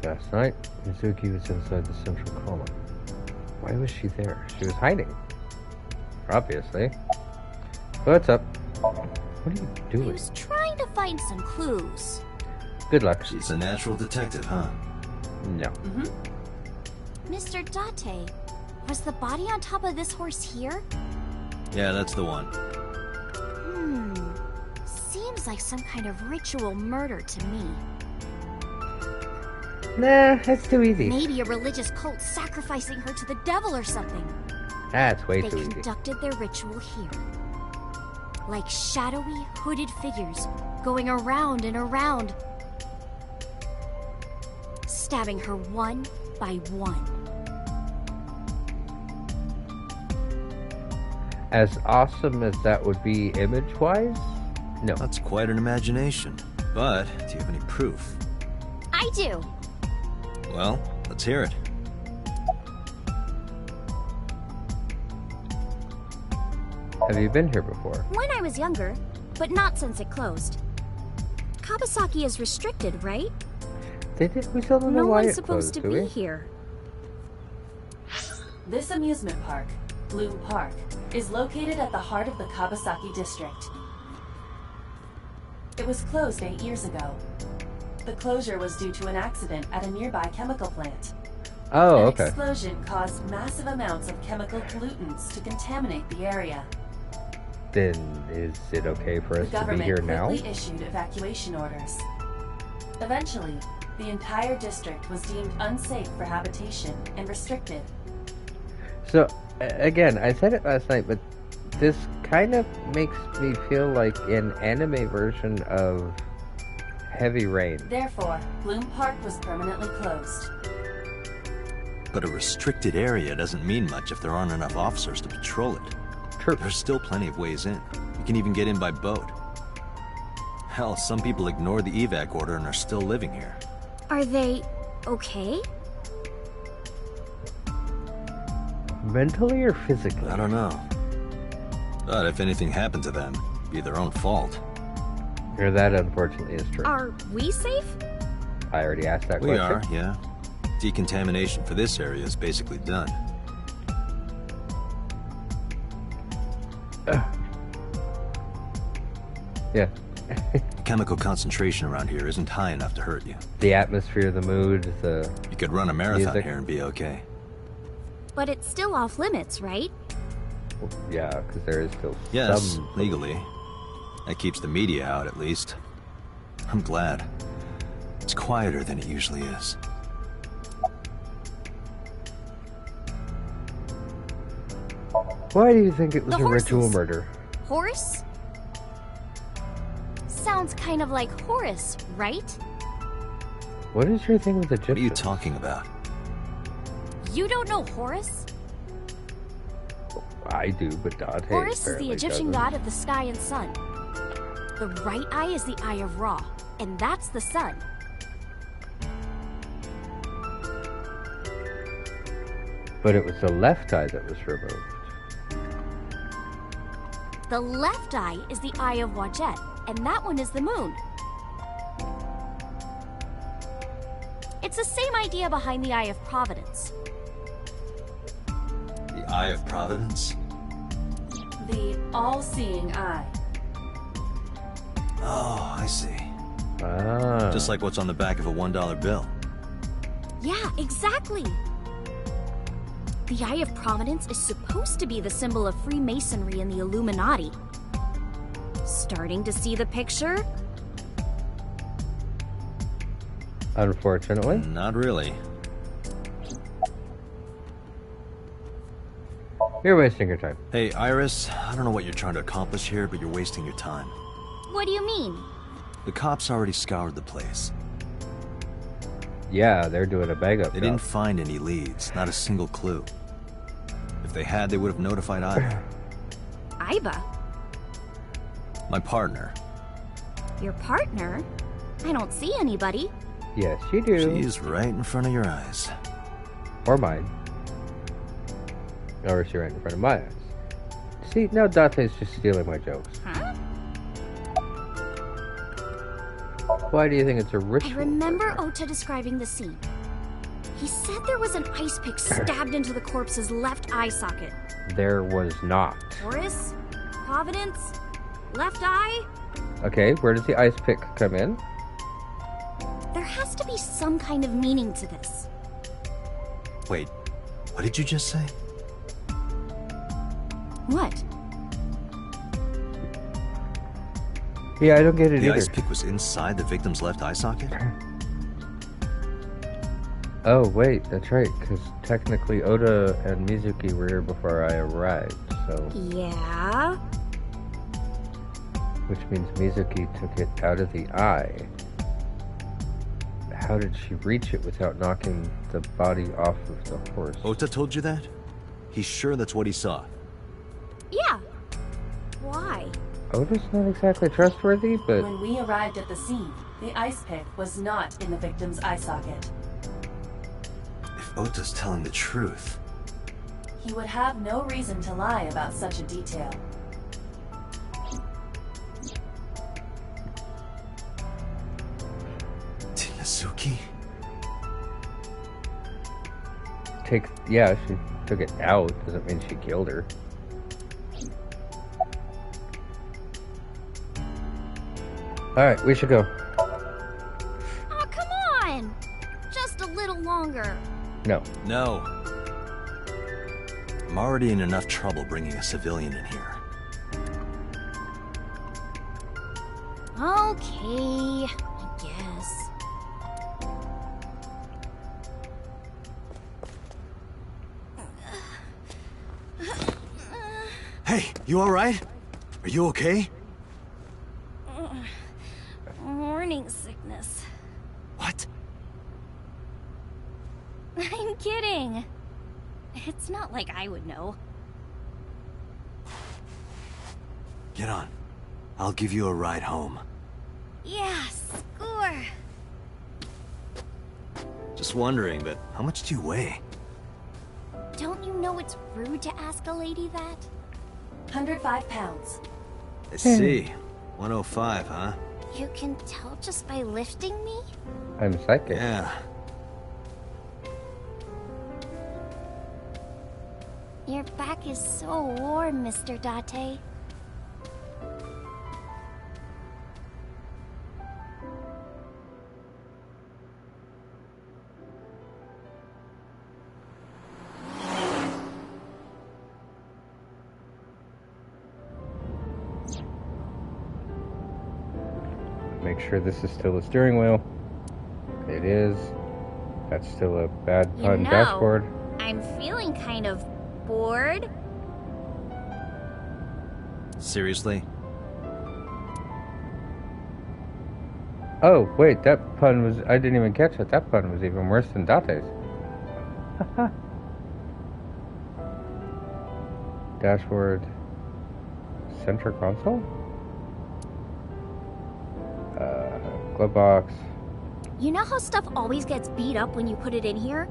Last night, Mizuki was inside the central column. Why was she there? She was hiding. Obviously. What's up? What are you I doing? was trying to find some clues. Good luck. She's a natural detective, huh? No. Mr. Date, was the body on top of this horse here? Yeah, that's the one. Seems like some kind of ritual murder to me. Nah, that's too easy. Maybe a religious cult sacrificing her to the devil or something. That's way They too easy. conducted their ritual here. Like shadowy, hooded figures going around and around, stabbing her one by one. As awesome as that would be image-wise, no. That's quite an imagination. But, do you have any proof? I do. Well, let's hear it. Have you been here before? When I was younger, but not since it closed. Kawasaki is restricted, right? We still don't know No why one's it supposed closed, to do be we? here. This amusement park, Bloom Park, is located at the heart of the Kawasaki district. It was closed 8 years ago. The closure was due to an accident at a nearby chemical plant. Oh, An okay. explosion caused massive amounts of chemical pollutants to contaminate the area. Then is it okay for The us to be government here now? quickly issued evacuation orders. Eventually, the entire district was deemed unsafe for habitation and restricted. So, again, I said it last night, but this kind of makes me feel like an anime version of Heavy Rain. Therefore, Bloom Park was permanently closed. But a restricted area doesn't mean much if there aren't enough officers to patrol it. True. There's still plenty of ways in. You can even get in by boat. Hell, some people ignored the evac order and are still living here. Are they okay? Mentally or physically? I don't know. But if anything happened to them, it'd be their own fault. Or that, unfortunately, is true. Are we safe? I already asked that We question. are, yeah. Decontamination for this area is basically done. Yeah. The chemical concentration around here isn't high enough to hurt you. The atmosphere, the mood, the... You could run a marathon Music. here and be okay. But it's still off limits, right? Yeah, because there is still Yes, some... legally. That keeps the media out, at least. I'm glad. It's quieter than it usually is. Why do you think it was The a ritual horses. murder? Horse? Sounds kind of like Horus, right? What is your thing with Egyptians? What are you talking about? You don't know Horus? I do, but Dante Horus is the apparently Egyptian doesn't. god of the sky and sun. The right eye is the eye of Ra, and that's the sun. But it was the left eye that was removed. The left eye is the eye of Wajet, and that one is the moon. It's the same idea behind the Eye of Providence. The Eye of Providence? The all-seeing eye. Oh, I see. Ah. Just like what's on the back of a $1 bill. Yeah, exactly. The Eye of Providence is supposed to be the symbol of Freemasonry and the Illuminati. Starting to see the picture? Unfortunately. Not really. You're wasting your time. Hey, Iris, I don't know what you're trying to accomplish here, but you're wasting your time. What do you mean? The cops already scoured the place. Yeah, they're doing a bag up They job. didn't find any leads, not a single clue. If they had, they would have notified Iva. Iva? My partner. Your partner? I don't see anybody. Yes, you do. She's right in front of your eyes. Or mine. Or is she right in front of my eyes? See, now Dante's just stealing my jokes. Huh? Why do you think it's a I ritual? remember murder? Ota describing the scene. He said there was an ice pick stabbed into the corpse's left eye socket. There was not. Horus? Providence? Left eye? Okay, where does the ice pick come in? There has to be some kind of meaning to this. Wait, what did you just say? What? Yeah, I don't get it The either. ice pick was inside the victim's left eye socket? Oh, wait, that's right, because technically Oda and Mizuki were here before I arrived, so... Yeah? Which means Mizuki took it out of the eye. How did she reach it without knocking the body off of the horse? Ota told you that? He's sure that's what he saw. Yeah. Why? Oda's not exactly trustworthy, but... When we arrived at the scene, the ice pick was not in the victim's eye socket. If Ota's telling the truth... He would have no reason to lie about such a detail. Tinazuki? Yeah, she took it out, doesn't mean she killed her. Alright, we should go. Oh, come on! Just a little longer. No. No. I'm already in enough trouble bringing a civilian in here. Okay, I guess. Hey, you alright? Are you okay? Morning sickness. What? I'm kidding. It's not like I would know. Get on. I'll give you a ride home. Yeah, score. Just wondering, but how much do you weigh? Don't you know it's rude to ask a lady that? 105 pounds. I see. 105, huh? You can tell just by lifting me? I'm psychic. Yeah. Your back is so warm, Mr. Date. Make sure this is still a steering wheel. It is. That's still a bad pun dashboard. I'm feeling kind of bored. Seriously? Oh, wait, that pun was... I didn't even catch it. That pun was even worse than Date's. Dashboard. Center console? Glove box. You know how stuff always gets beat up when you put it in here?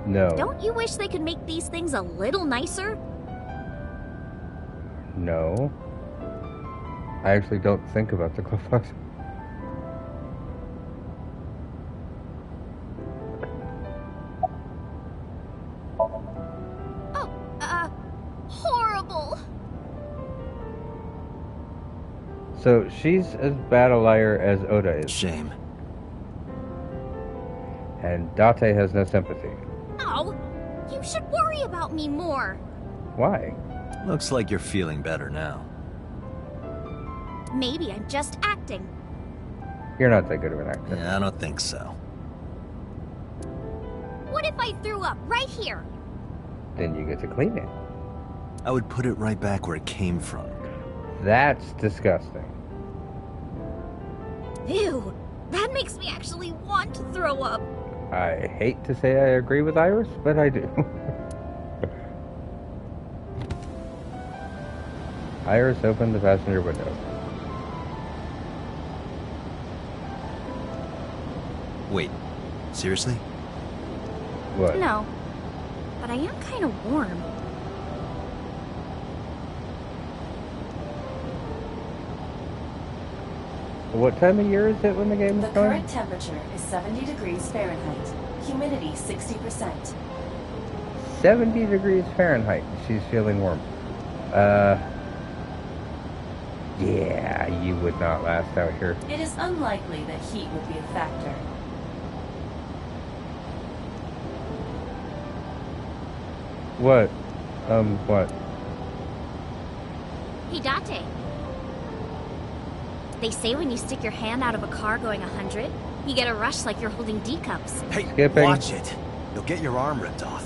No. Don't you wish they could make these things a little nicer? No. I actually don't think about the glove box. Horrible. So she's as bad a liar as Oda is. Shame. And Date has no sympathy. Oh, you should worry about me more. Why? Looks like you're feeling better now. Maybe I'm just acting. You're not that good of an actor. Yeah, I don't think so. What if I threw up right here? Then you get to clean it. I would put it right back where it came from. That's disgusting. Ew, that makes me actually want to throw up. I hate to say I agree with Iris, but I do. Iris opened the passenger window. Wait, seriously? What? No, but I am kind of warm. What time of year is it when the game The is going? current temperature is 70 degrees Fahrenheit. Humidity 60%. 70 degrees Fahrenheit. She's feeling warm. Yeah, you would not last out here. It is unlikely that heat would be a factor. What? What? Hey, Date. They say when you stick your hand out of a car going 100, you get a rush like you're holding D cups. Hey, Skipping. watch it. You'll get your arm ripped off.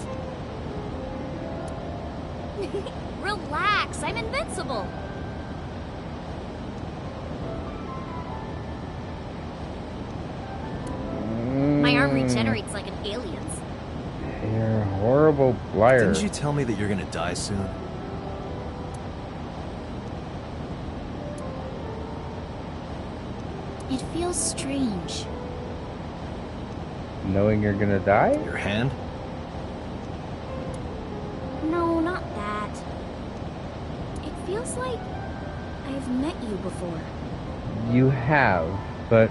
Relax, I'm invincible. My arm regenerates like an alien's. You're a horrible liar. Didn't you tell me that you're gonna die soon? It feels strange. Knowing you're gonna die? Your hand? No, not that. It feels like I've met you before. You have, but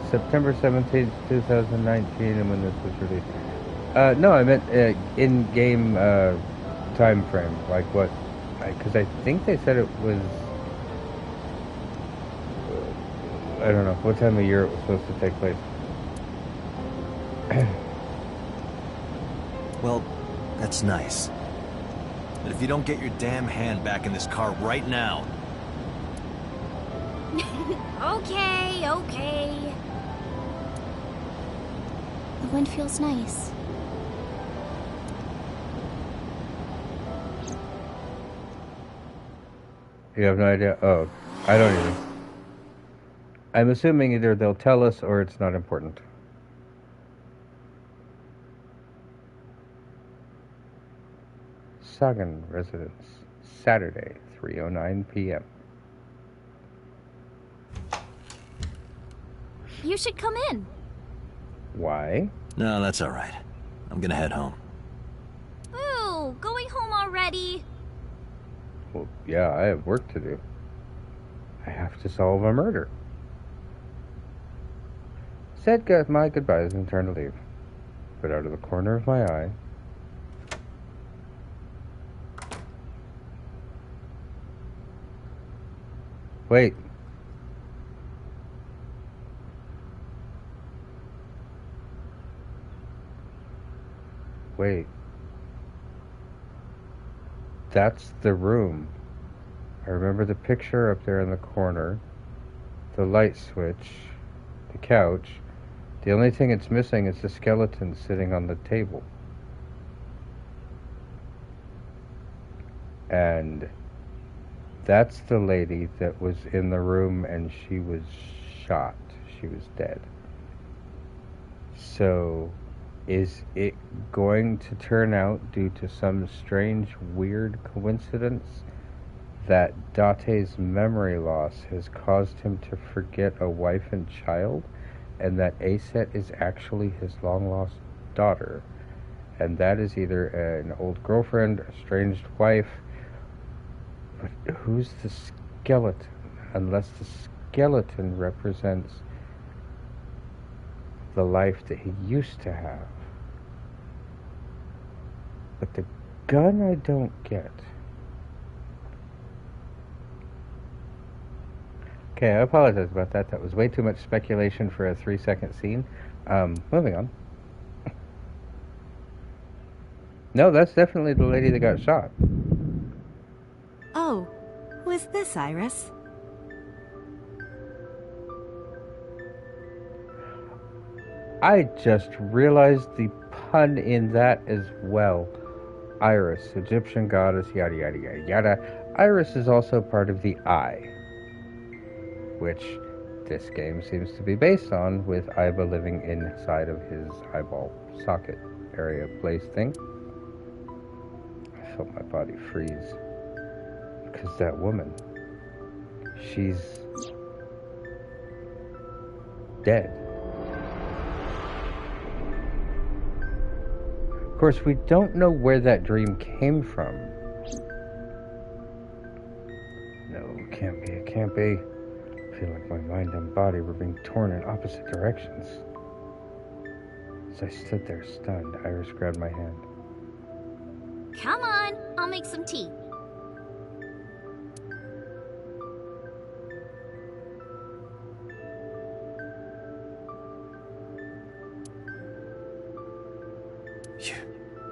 September 17th, 2019, and when this was released. No, I meant in-game time frame. Like what? Because I think they said it was... I don't know what time of year it was supposed to take place. Well, that's nice. But if you don't get your damn hand back in this car right now... Okay. The wind feels nice. You have no idea? Oh, I don't even. I'm assuming either they'll tell us or it's not important. Sagan residence, Saturday, 3:09 p.m. You should come in. Why? No, that's all right. I'm gonna head home. Ooh, going home already? Well, yeah, I have work to do. I have to solve a murder. Said my goodbyes and turned to leave. But out of the corner of my eye, wait. Wait. That's the room. I remember the picture up there in the corner, the light switch, the couch. The only thing it's missing is the skeleton sitting on the table. And that's the lady that was in the room and she was shot. She was dead. So, is it going to turn out, due to some strange, weird coincidence, that Date's memory loss has caused him to forget a wife and child, and that Aset is actually his long-lost daughter, and that is either an old girlfriend, a estranged wife, but who's the skeleton? Unless the skeleton represents the life that he used to have. But the gun I don't get. Okay, I apologize about that. That was way too much speculation for a 3-second scene. Moving on. No, that's definitely the lady that got shot. Oh, who is this, Iris? I just realized the pun in that as well. Iris, Egyptian goddess, yada yada yada yada. Iris is also part of the eye, which this game seems to be based on, with Iba living inside of his eyeball socket area place thing. I felt my body freeze. Because that woman, she's dead. Of course, we don't know where that dream came from. No, it can't be, it can't be. I feel like my mind and body were being torn in opposite directions. As I stood there stunned, Iris grabbed my hand. Come on, I'll make some tea.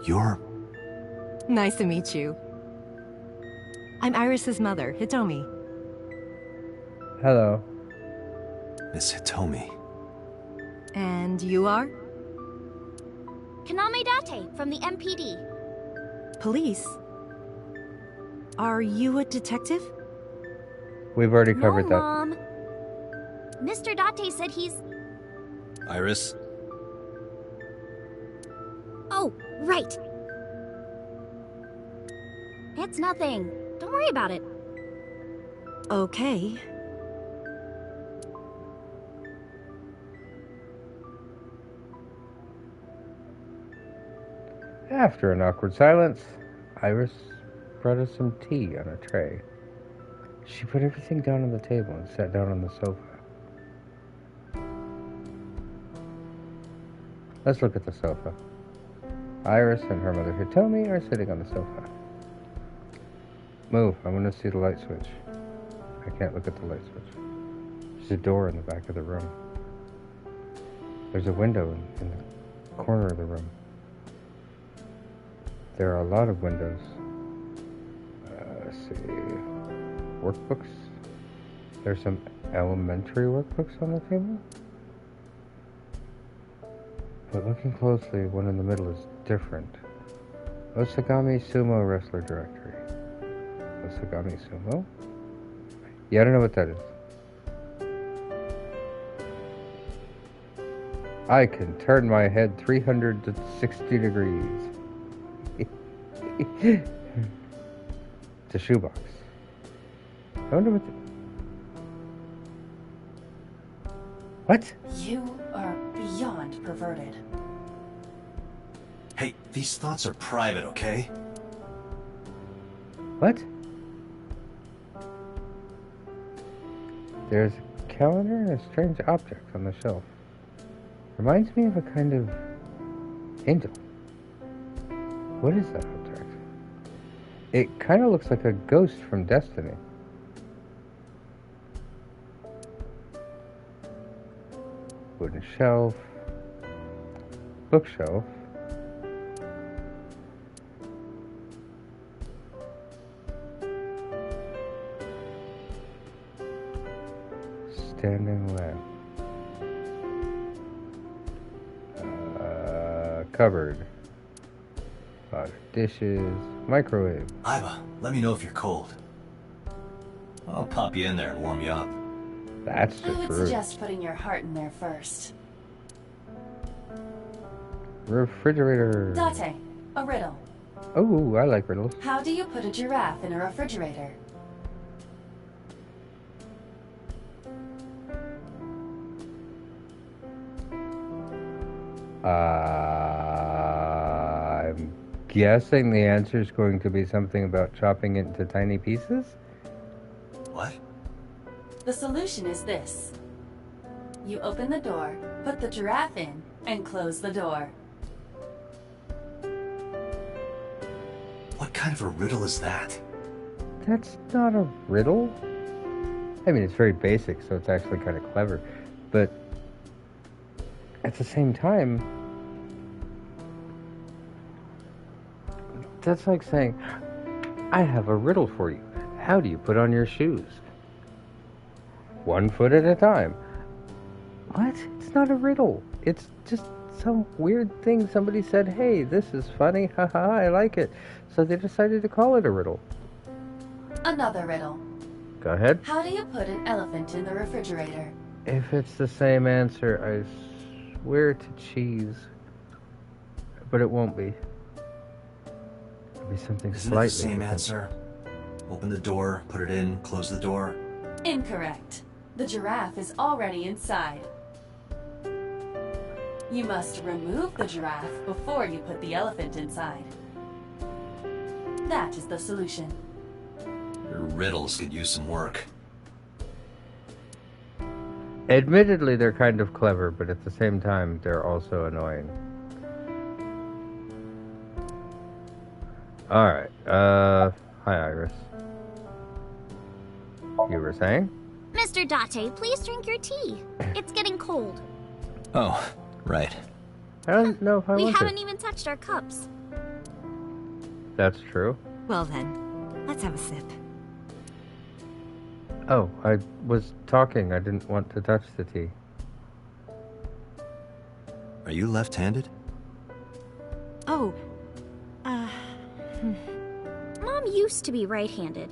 You're... Nice to meet you. I'm Iris's mother, Hitomi. Hello. Miss Hitomi. And you are? Kaname Date from the MPD. Police? Are you a detective? We've already covered no, that. Mom. Mr. Date said he's... Iris? Oh, right. It's nothing. Don't worry about it. Okay. After an awkward silence, Iris brought us some tea on a tray. She put everything down on the table and sat down on the sofa. Let's look at the sofa. Iris and her mother Hitomi are sitting on the sofa. Move, I want to see the light switch. I can't look at the light switch. There's a door in the back of the room. There's a window in the corner of the room. There are a lot of windows. Let's see. Workbooks. There's some elementary workbooks on the table. But looking closely, one in the middle is different. Osagami Sumo Wrestler Directory. Osagami Sumo? Yeah, I don't know what that is. I can turn my head 360 degrees. It's a shoebox. I wonder what What? You are beyond perverted. Hey, these thoughts are private, okay? What? There's a calendar and a strange object on the shelf. Reminds me of a kind of angel. What is that object? It kind of looks like a ghost from Destiny. Wooden shelf. Bookshelf. Standing lamp. Cupboard. Pot of dishes. Microwave. Iva, let me know if you're cold. I'll pop you in there and warm you up. That's I just would rude. suggest putting your heart in there first. Refrigerator. Date, a riddle. Oh, I like riddles. How do you put a giraffe in a refrigerator? I'm guessing the answer is going to be something about chopping it into tiny pieces? What? The solution is this. You open the door, put the giraffe in, and close the door. What kind of a riddle is that? That's not a riddle. I mean, it's very basic, so it's actually kind of clever. But at the same time, that's like saying, I have a riddle for you. How do you put on your shoes? 1 foot at a time. What? It's not a riddle. It's just some weird thing somebody said, hey, this is funny, haha, I like it. So they decided to call it a riddle. Another riddle. Go ahead. How do you put an elephant in the refrigerator? If it's the same answer, I swear to cheese. But it won't be. It'll be something Isn't slightly it the same different. answer? Open the door, put it in, close the door. Incorrect. The giraffe is already inside. You must remove the giraffe before you put the elephant inside. That is the solution. Your riddles could use some work. Admittedly, they're kind of clever, but at the same time, they're also annoying. Alright, hi Iris. You were saying? Mr. Date, please drink your tea. It's getting cold. Oh, right. I don't know if I We want haven't to. even touched our cups. That's true. Well then, let's have a sip. Oh, I was talking. I didn't want to touch the tea. Are you left-handed? Oh, Mom used to be right-handed.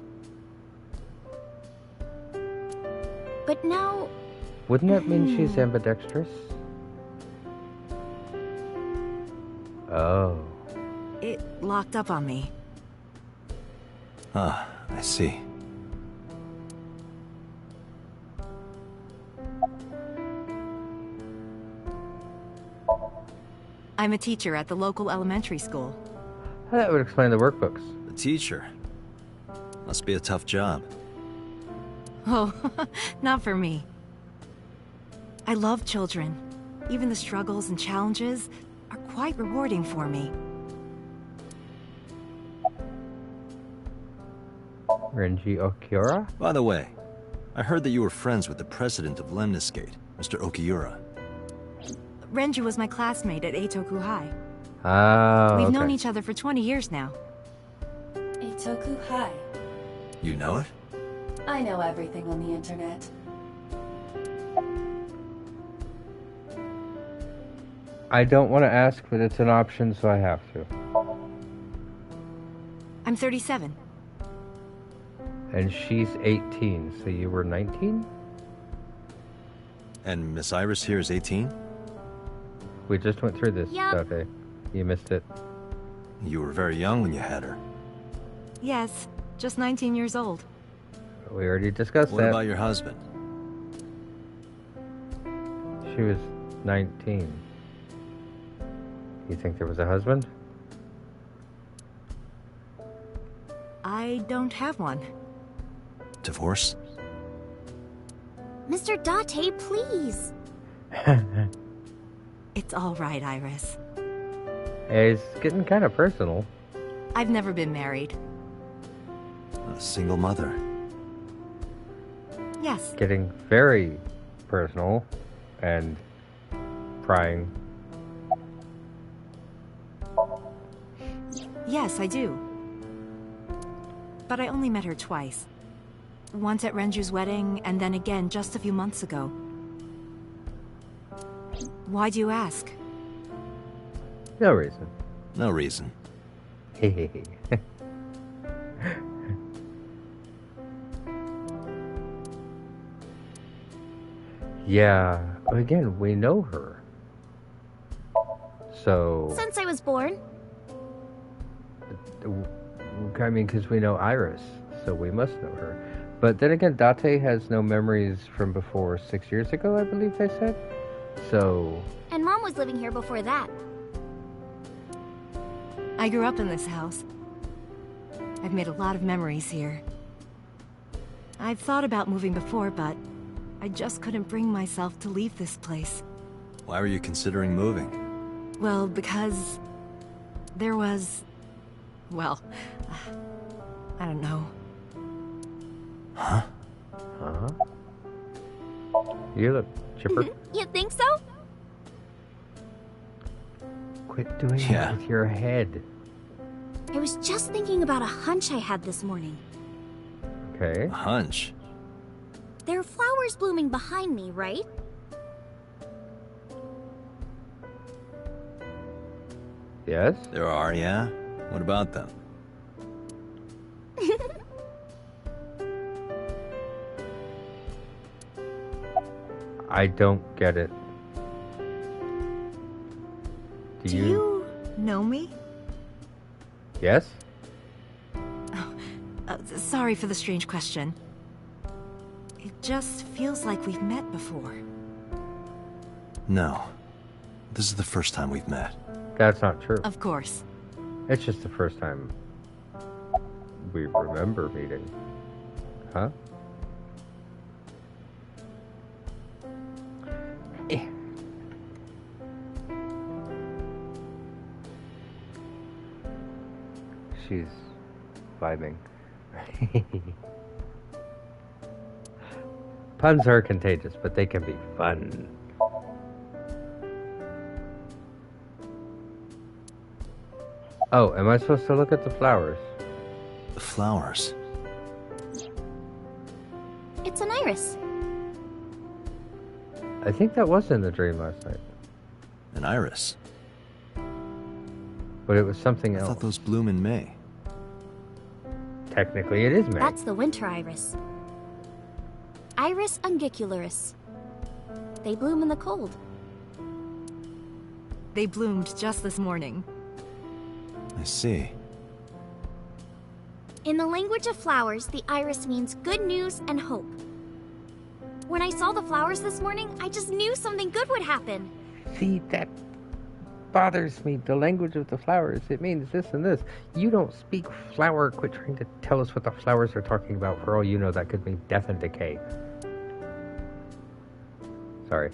But now, Wouldn't that mean she's ambidextrous? Oh. it locked up on me. Ah, I see. I'm a teacher at the local elementary school. That would explain the workbooks. The teacher. Must be a tough job. Oh, not for me. I love children. Even the struggles and challenges are quite rewarding for me. Renji Okiura? By the way, I heard that you were friends with the president of Lemniscate, Mr. Okiura. Renju was my classmate at Eitoku High. Oh, We've okay. known each other for 20 years now. Eitoku High. You know it? I know everything on the internet. I don't want to ask, but it's an option, so I have to. I'm 37. And she's 18, so you were 19? And Miss Iris here is 18? We just went through this, Yep. Date. You missed it. You were very young when you had her. Yes, just 19 years old. We already discussed What that. about your husband? she was 19. You think there was a husband? I don't have one. Divorce? Mr. Date, please. It's all right, Iris. It's getting kind of personal. I've never been married. A single mother. Yes, Getting very personal and prying. yes, I do. But I only met her twice. Once at Renju's wedding, and then again just a few months ago. Why do you ask? No reason. No reason. Hehehe. Yeah, again, we know her. So, Since I was born. I mean, because we know Iris, so we must know her. But then again, Date has no memories from before 6 years ago, I believe they said. So, And Mom was living here before that. I grew up in this house. I've made a lot of memories here. I've thought about moving before, but I just couldn't bring myself to leave this place. Why were you considering moving? Well, because there was... well, I don't know. Huh? huh? You look chipper. You think so? Quit doing Yeah. that with your head. I was just thinking about a hunch I had this morning. Okay. A hunch? There are flowers blooming behind me, right? Yes? There are, yeah? What about them? I don't get it. Do you know me? Yes? Sorry for the strange question. It just feels like we've met before. No. This is the first time we've met. That's not true. Of course. It's just the first time we remember meeting. Huh? Eh. She's vibing. Puns are contagious, but they can be fun. Oh, am I supposed to look at the flowers? The flowers. It's an iris. I think that was in the dream last night. An iris. But it was something I else. thought those bloom in May. Technically, it is May. That's the winter iris. Iris ungicularis. They bloom in the cold. They bloomed just this morning. I see. In the language of flowers, the iris means good news and hope. When I saw the flowers this morning, I just knew something good would happen. See, that bothers me. The language of the flowers. It means this and this. You don't speak flower. Quit trying to tell us what the flowers are talking about. For all you know, that could mean death and decay. Sorry.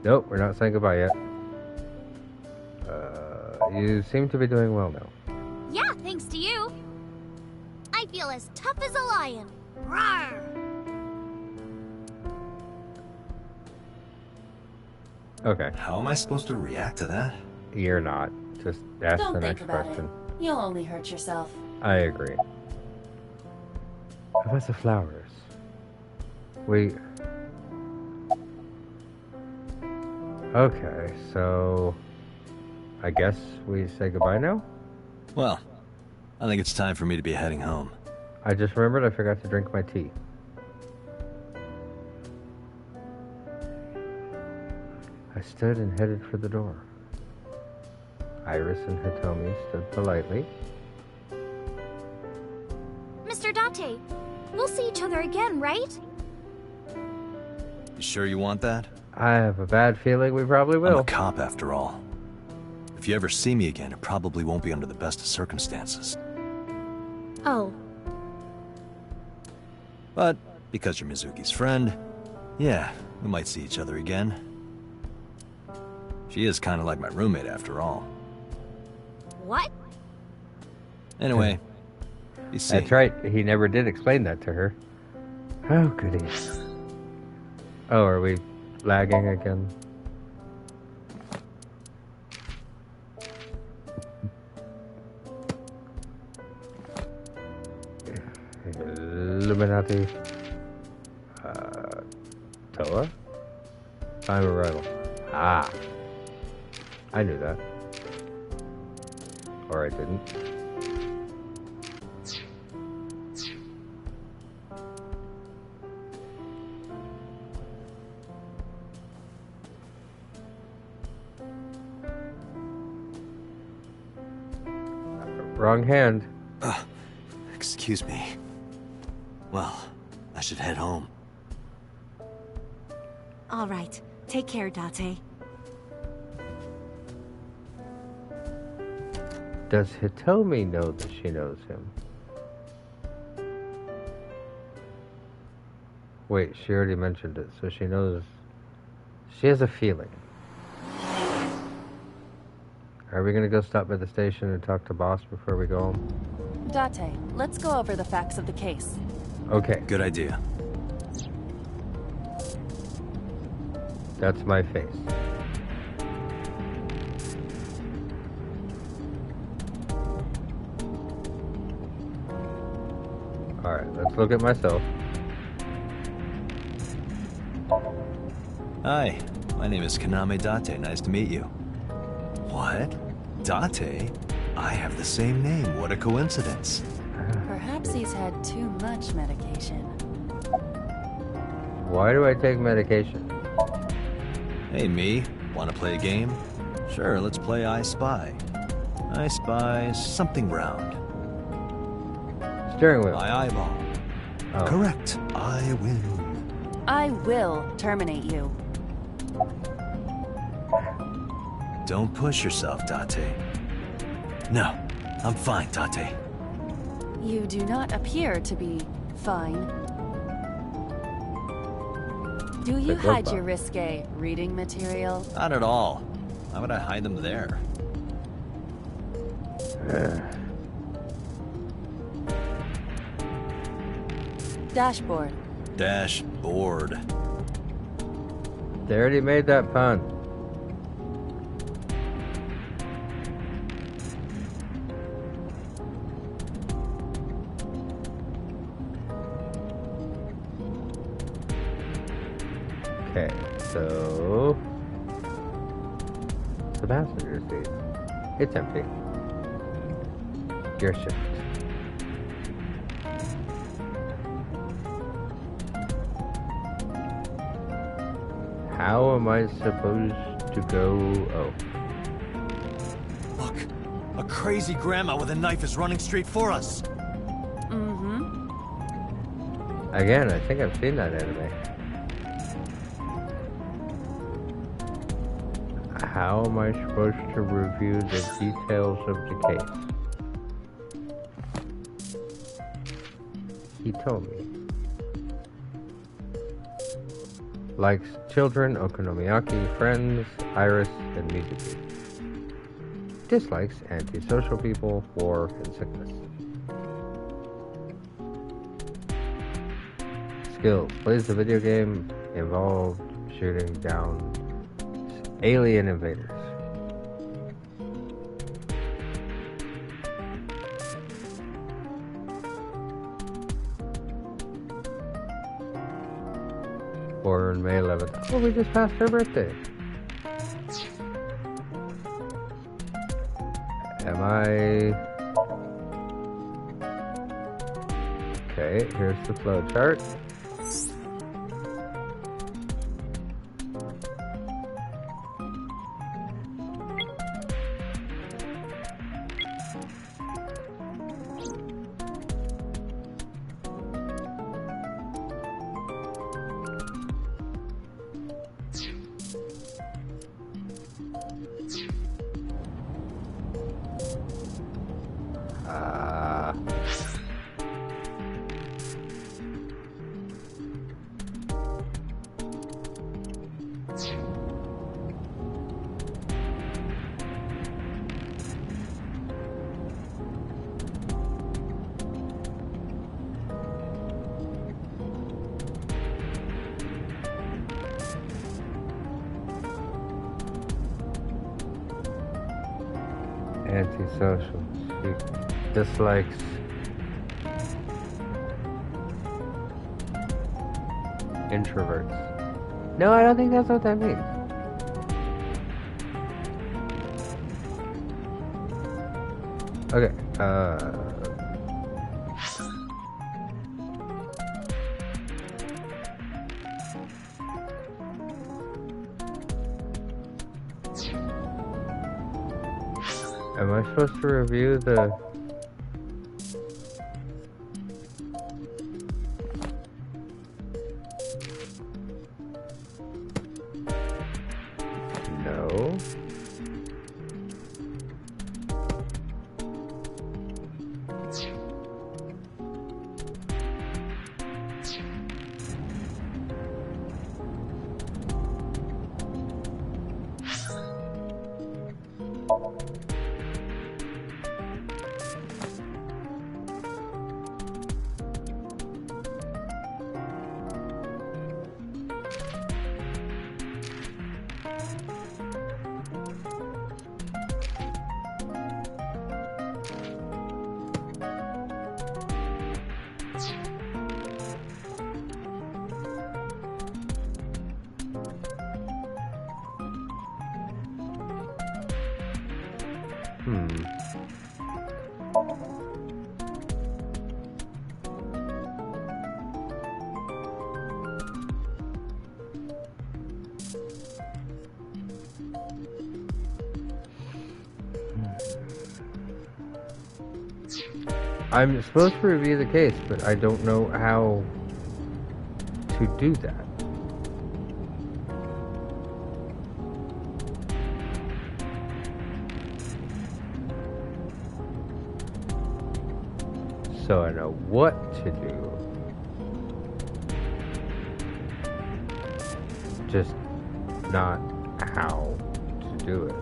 Nope, we're not saying goodbye yet. You seem to be doing well now. Yeah, thanks to you. I feel as tough as a lion. Rawr! Okay, How am I supposed to react to that? you're not. Just ask Don't the think next about question. it. You'll only hurt yourself. I agree. How about the flowers? We... Okay, so... I guess we say goodbye now? Well, I think it's time for me to be heading home. I just remembered I forgot to drink my tea. I stood and headed for the door. Iris and Hitomi stood politely. Date. We'll see each other again, right? You sure you want that? I have a bad feeling we probably I'm will. a cop after all. If you ever see me again, it probably won't be under the best of circumstances. Oh. But because you're Mizuki's friend, yeah, we might see each other again. She is kind of like my roommate after all. What? Anyway, you see. That's right. He never did explain that to her. Oh, goody. Oh, are we lagging again? Illuminati. Toa? Time of arrival. Ah. I knew that. Or I didn't. Wrong hand. Excuse me. Well, I should head home. All right. Take care, Date. Does Hitomi know that she knows him? Wait, she already mentioned it, so she knows. She has a feeling. Are we gonna go stop by the station and talk to boss before we go home? Date, let's go over the facts of the case. Okay, Good idea. that's my face. Alright, let's look at myself. Hi, my name is Kaname Date. Nice to meet you. What? Date? I have the same name. What a coincidence. Perhaps he's had too much medication. Why do I take medication? Hey, me. Want to play a game? Sure, let's play I Spy. I spy something round. Steering wheel. My eyeball. Oh. Correct. I win. I will terminate you. Don't push yourself, Date. No, I'm fine, Date. You do not appear to be fine. Do you Like hide what, your risque reading material? Not at all. Why would I hide them there? Dashboard. Dashboard. They already made that pun. Okay, so the passenger seat. It's empty. Gear shift. How am I supposed to go? Oh. Look, a crazy grandma with a knife is running straight for us. Mm-hmm. Again, I think I've seen that anime. How am I supposed to review the details of the case? He told me. Likes children, okonomiyaki, friends, Iris, and Mizuki. Dislikes antisocial people, war, and sickness. Skills. Plays the video game involved shooting down alien invaders. Born May 11th. Oh, we just passed her birthday. Am I... Okay, here's the flow chart. Antisocial. She dislikes introverts. No, I don't think that's what that means. Okay, am I supposed to review the... No. I'm supposed to review the case, but I don't know how to do that. So I know what to do. Just not how to do it.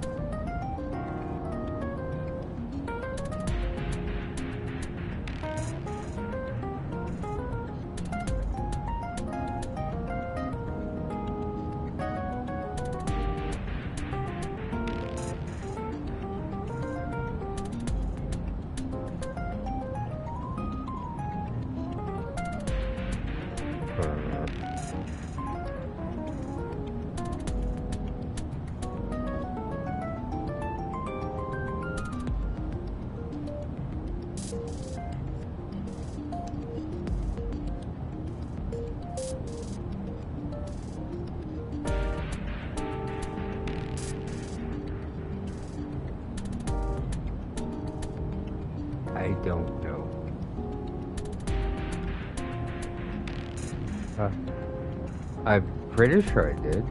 I don't know. I'm pretty sure I did.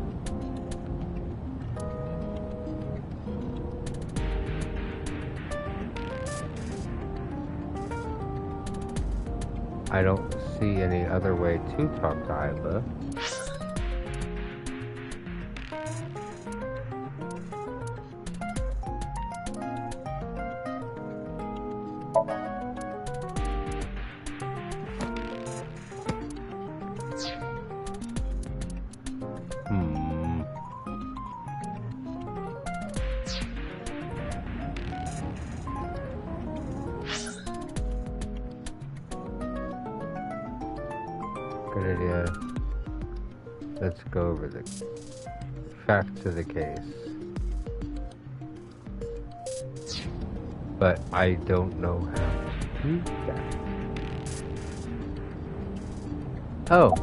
I don't see any other way to talk to Iba. Good idea. Let's go over the facts of the case. But I don't know how to do that. Oh.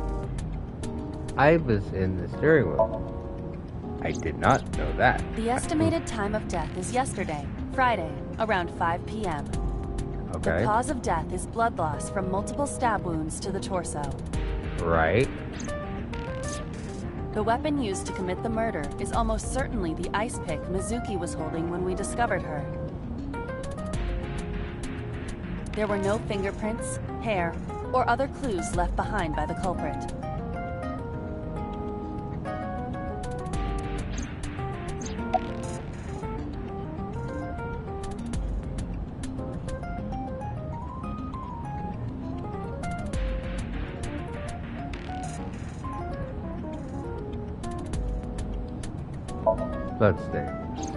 I was in the steering wheel. I did not know that. The estimated time of death is yesterday, Friday, around 5 p.m. Okay. The cause of death is blood loss from multiple stab wounds to the torso. Right. The weapon used to commit the murder is almost certainly the ice pick Mizuki was holding when we discovered her. There were no fingerprints, hair, or other clues left behind by the culprit. Bloodstains.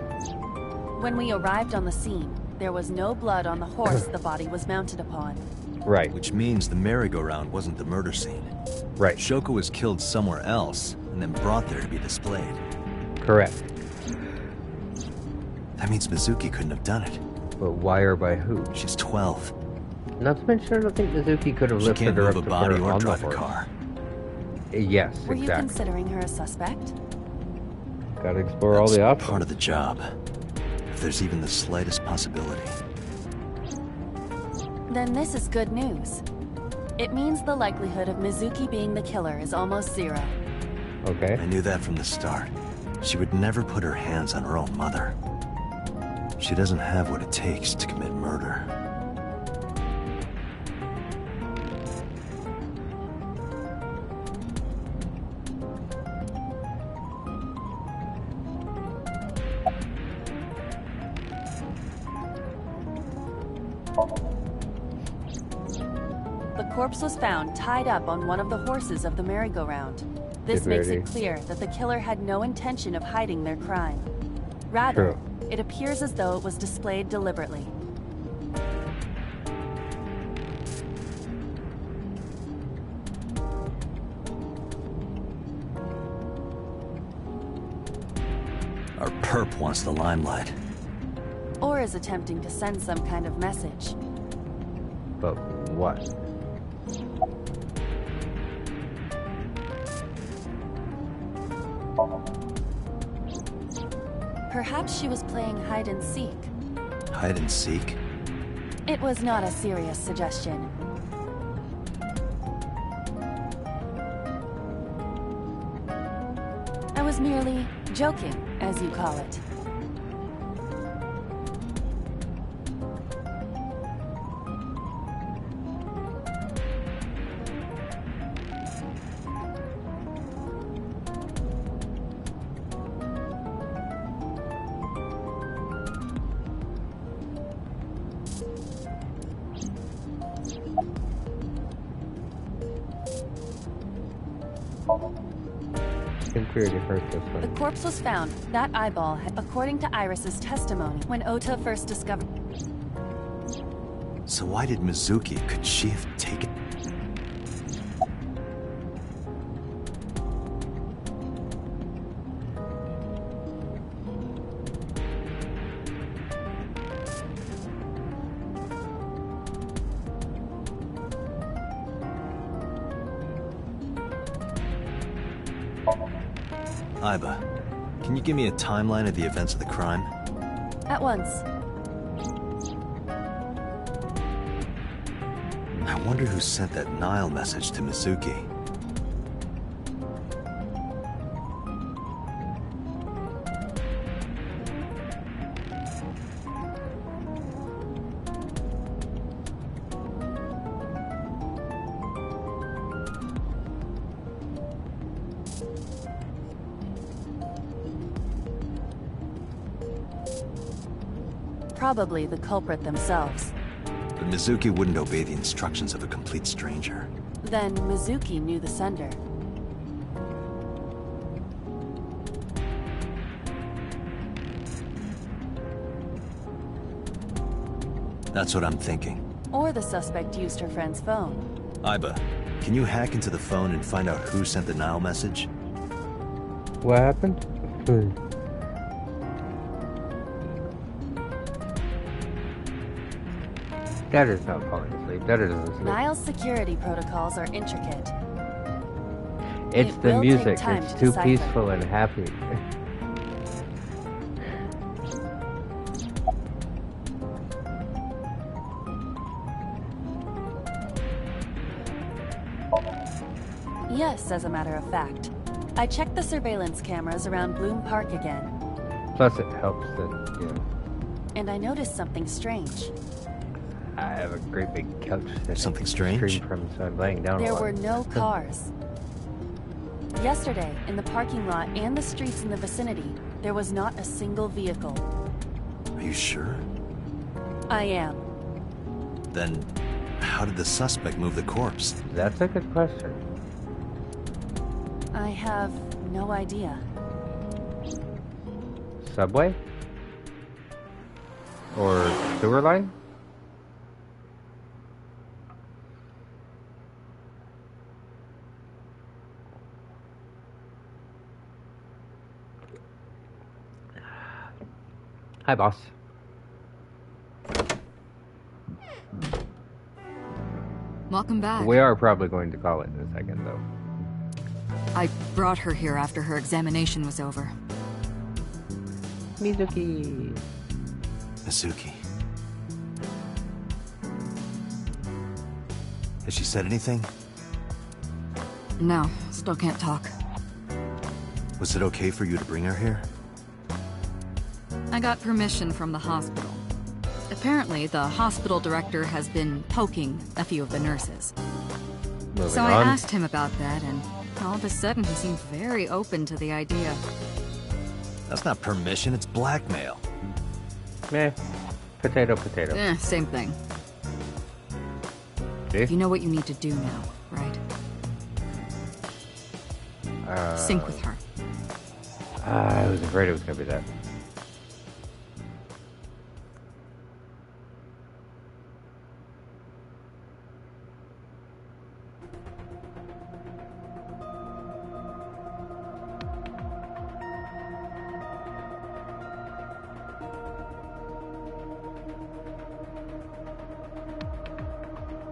When we arrived on the scene, there was no blood on the horse the body was mounted upon. Right. Which means the merry-go-round wasn't the murder scene. Right. Shoko was killed somewhere else, and then brought there to be displayed. Correct. That means Mizuki couldn't have done it. But why or by who? She's 12. Not to mention, I don't think Mizuki could have She lifted can't her move up a to body put her or on the drive a horse. car. Yes, Were you exactly. considering her a suspect? Gotta explore all That's the options. part of the job. If there's even the slightest possibility. Then this is good news. It means the likelihood of Mizuki being the killer is almost zero. Okay. I knew that from the start. She would never put her hands on her own mother. She doesn't have what it takes to commit murder. The corpse was found tied up on one of the horses of the merry-go-round. This makes it clear that the killer had no intention of hiding their crime. Rather, it appears as though it was displayed deliberately. Our perp wants the limelight. Or is attempting to send some kind of message. But what? Perhaps she was playing hide and seek. Hide and seek? It was not a serious suggestion. I was merely joking, as you call it. Security hurt this The one. corpse was found. That eyeball had, according to Iris's testimony, when Ota first discovered. So why did Mizuki, could she have taken... Iba, can you give me a timeline of the events of the crime? At once. I wonder who sent that Nile message to Mizuki. Probably the culprit themselves. But Mizuki wouldn't obey the instructions of a complete stranger. Then Mizuki knew the sender. That's what I'm thinking. Or the suspect used her friend's phone. Iba, can you hack into the phone and find out who sent the Nile message? What happened? That is not falling asleep. That isn't asleep. Nile's security protocols are intricate. It's It the will take music. time It's to too decipher. peaceful and happy. Yes, as a matter of fact. I checked the surveillance cameras around Bloom Park again, Plus, it helps that, you know. and I noticed something strange. I have a great big couch that Something I strange? stream from, so I'm laying down a There lot. were no cars. Yesterday, in the parking lot and the streets in the vicinity, there was not a single vehicle. Are you sure? I am. Then, how did the suspect move the corpse? That's a good question. I have no idea. Subway? Or sewer line? Hi, boss. Welcome back. We are probably going to call it in a second, though. I brought her here after her examination was over. Mizuki. Mizuki. Has she said anything? No, still can't talk. Was it okay for you to bring her here? I got permission from the hospital. Apparently, the hospital director has been poking a few of the nurses. Moving So on. I asked him about that, and all of a sudden he seemed very open to the idea. That's not permission, it's blackmail. Meh. Potato, potato. Same thing. See? You know what you need to do now, right? Sync with her. I was afraid it was going to be that.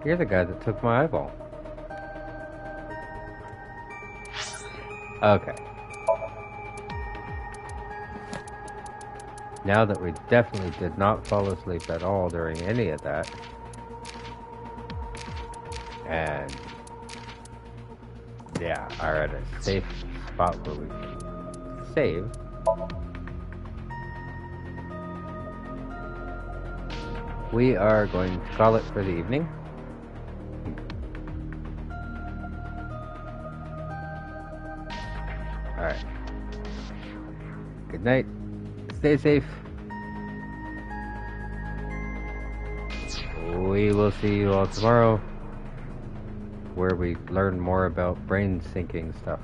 You're the guy that took my eyeball. Okay. Now that we definitely did not fall asleep at all during any of that, and yeah, are at a safe spot where we can save. We are going to call it for the evening. Alright. Good night. Stay safe. We will see you all tomorrow, where we learn more about brain syncing stuff.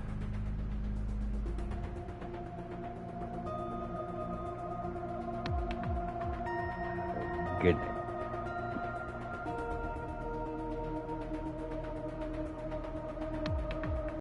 Good night.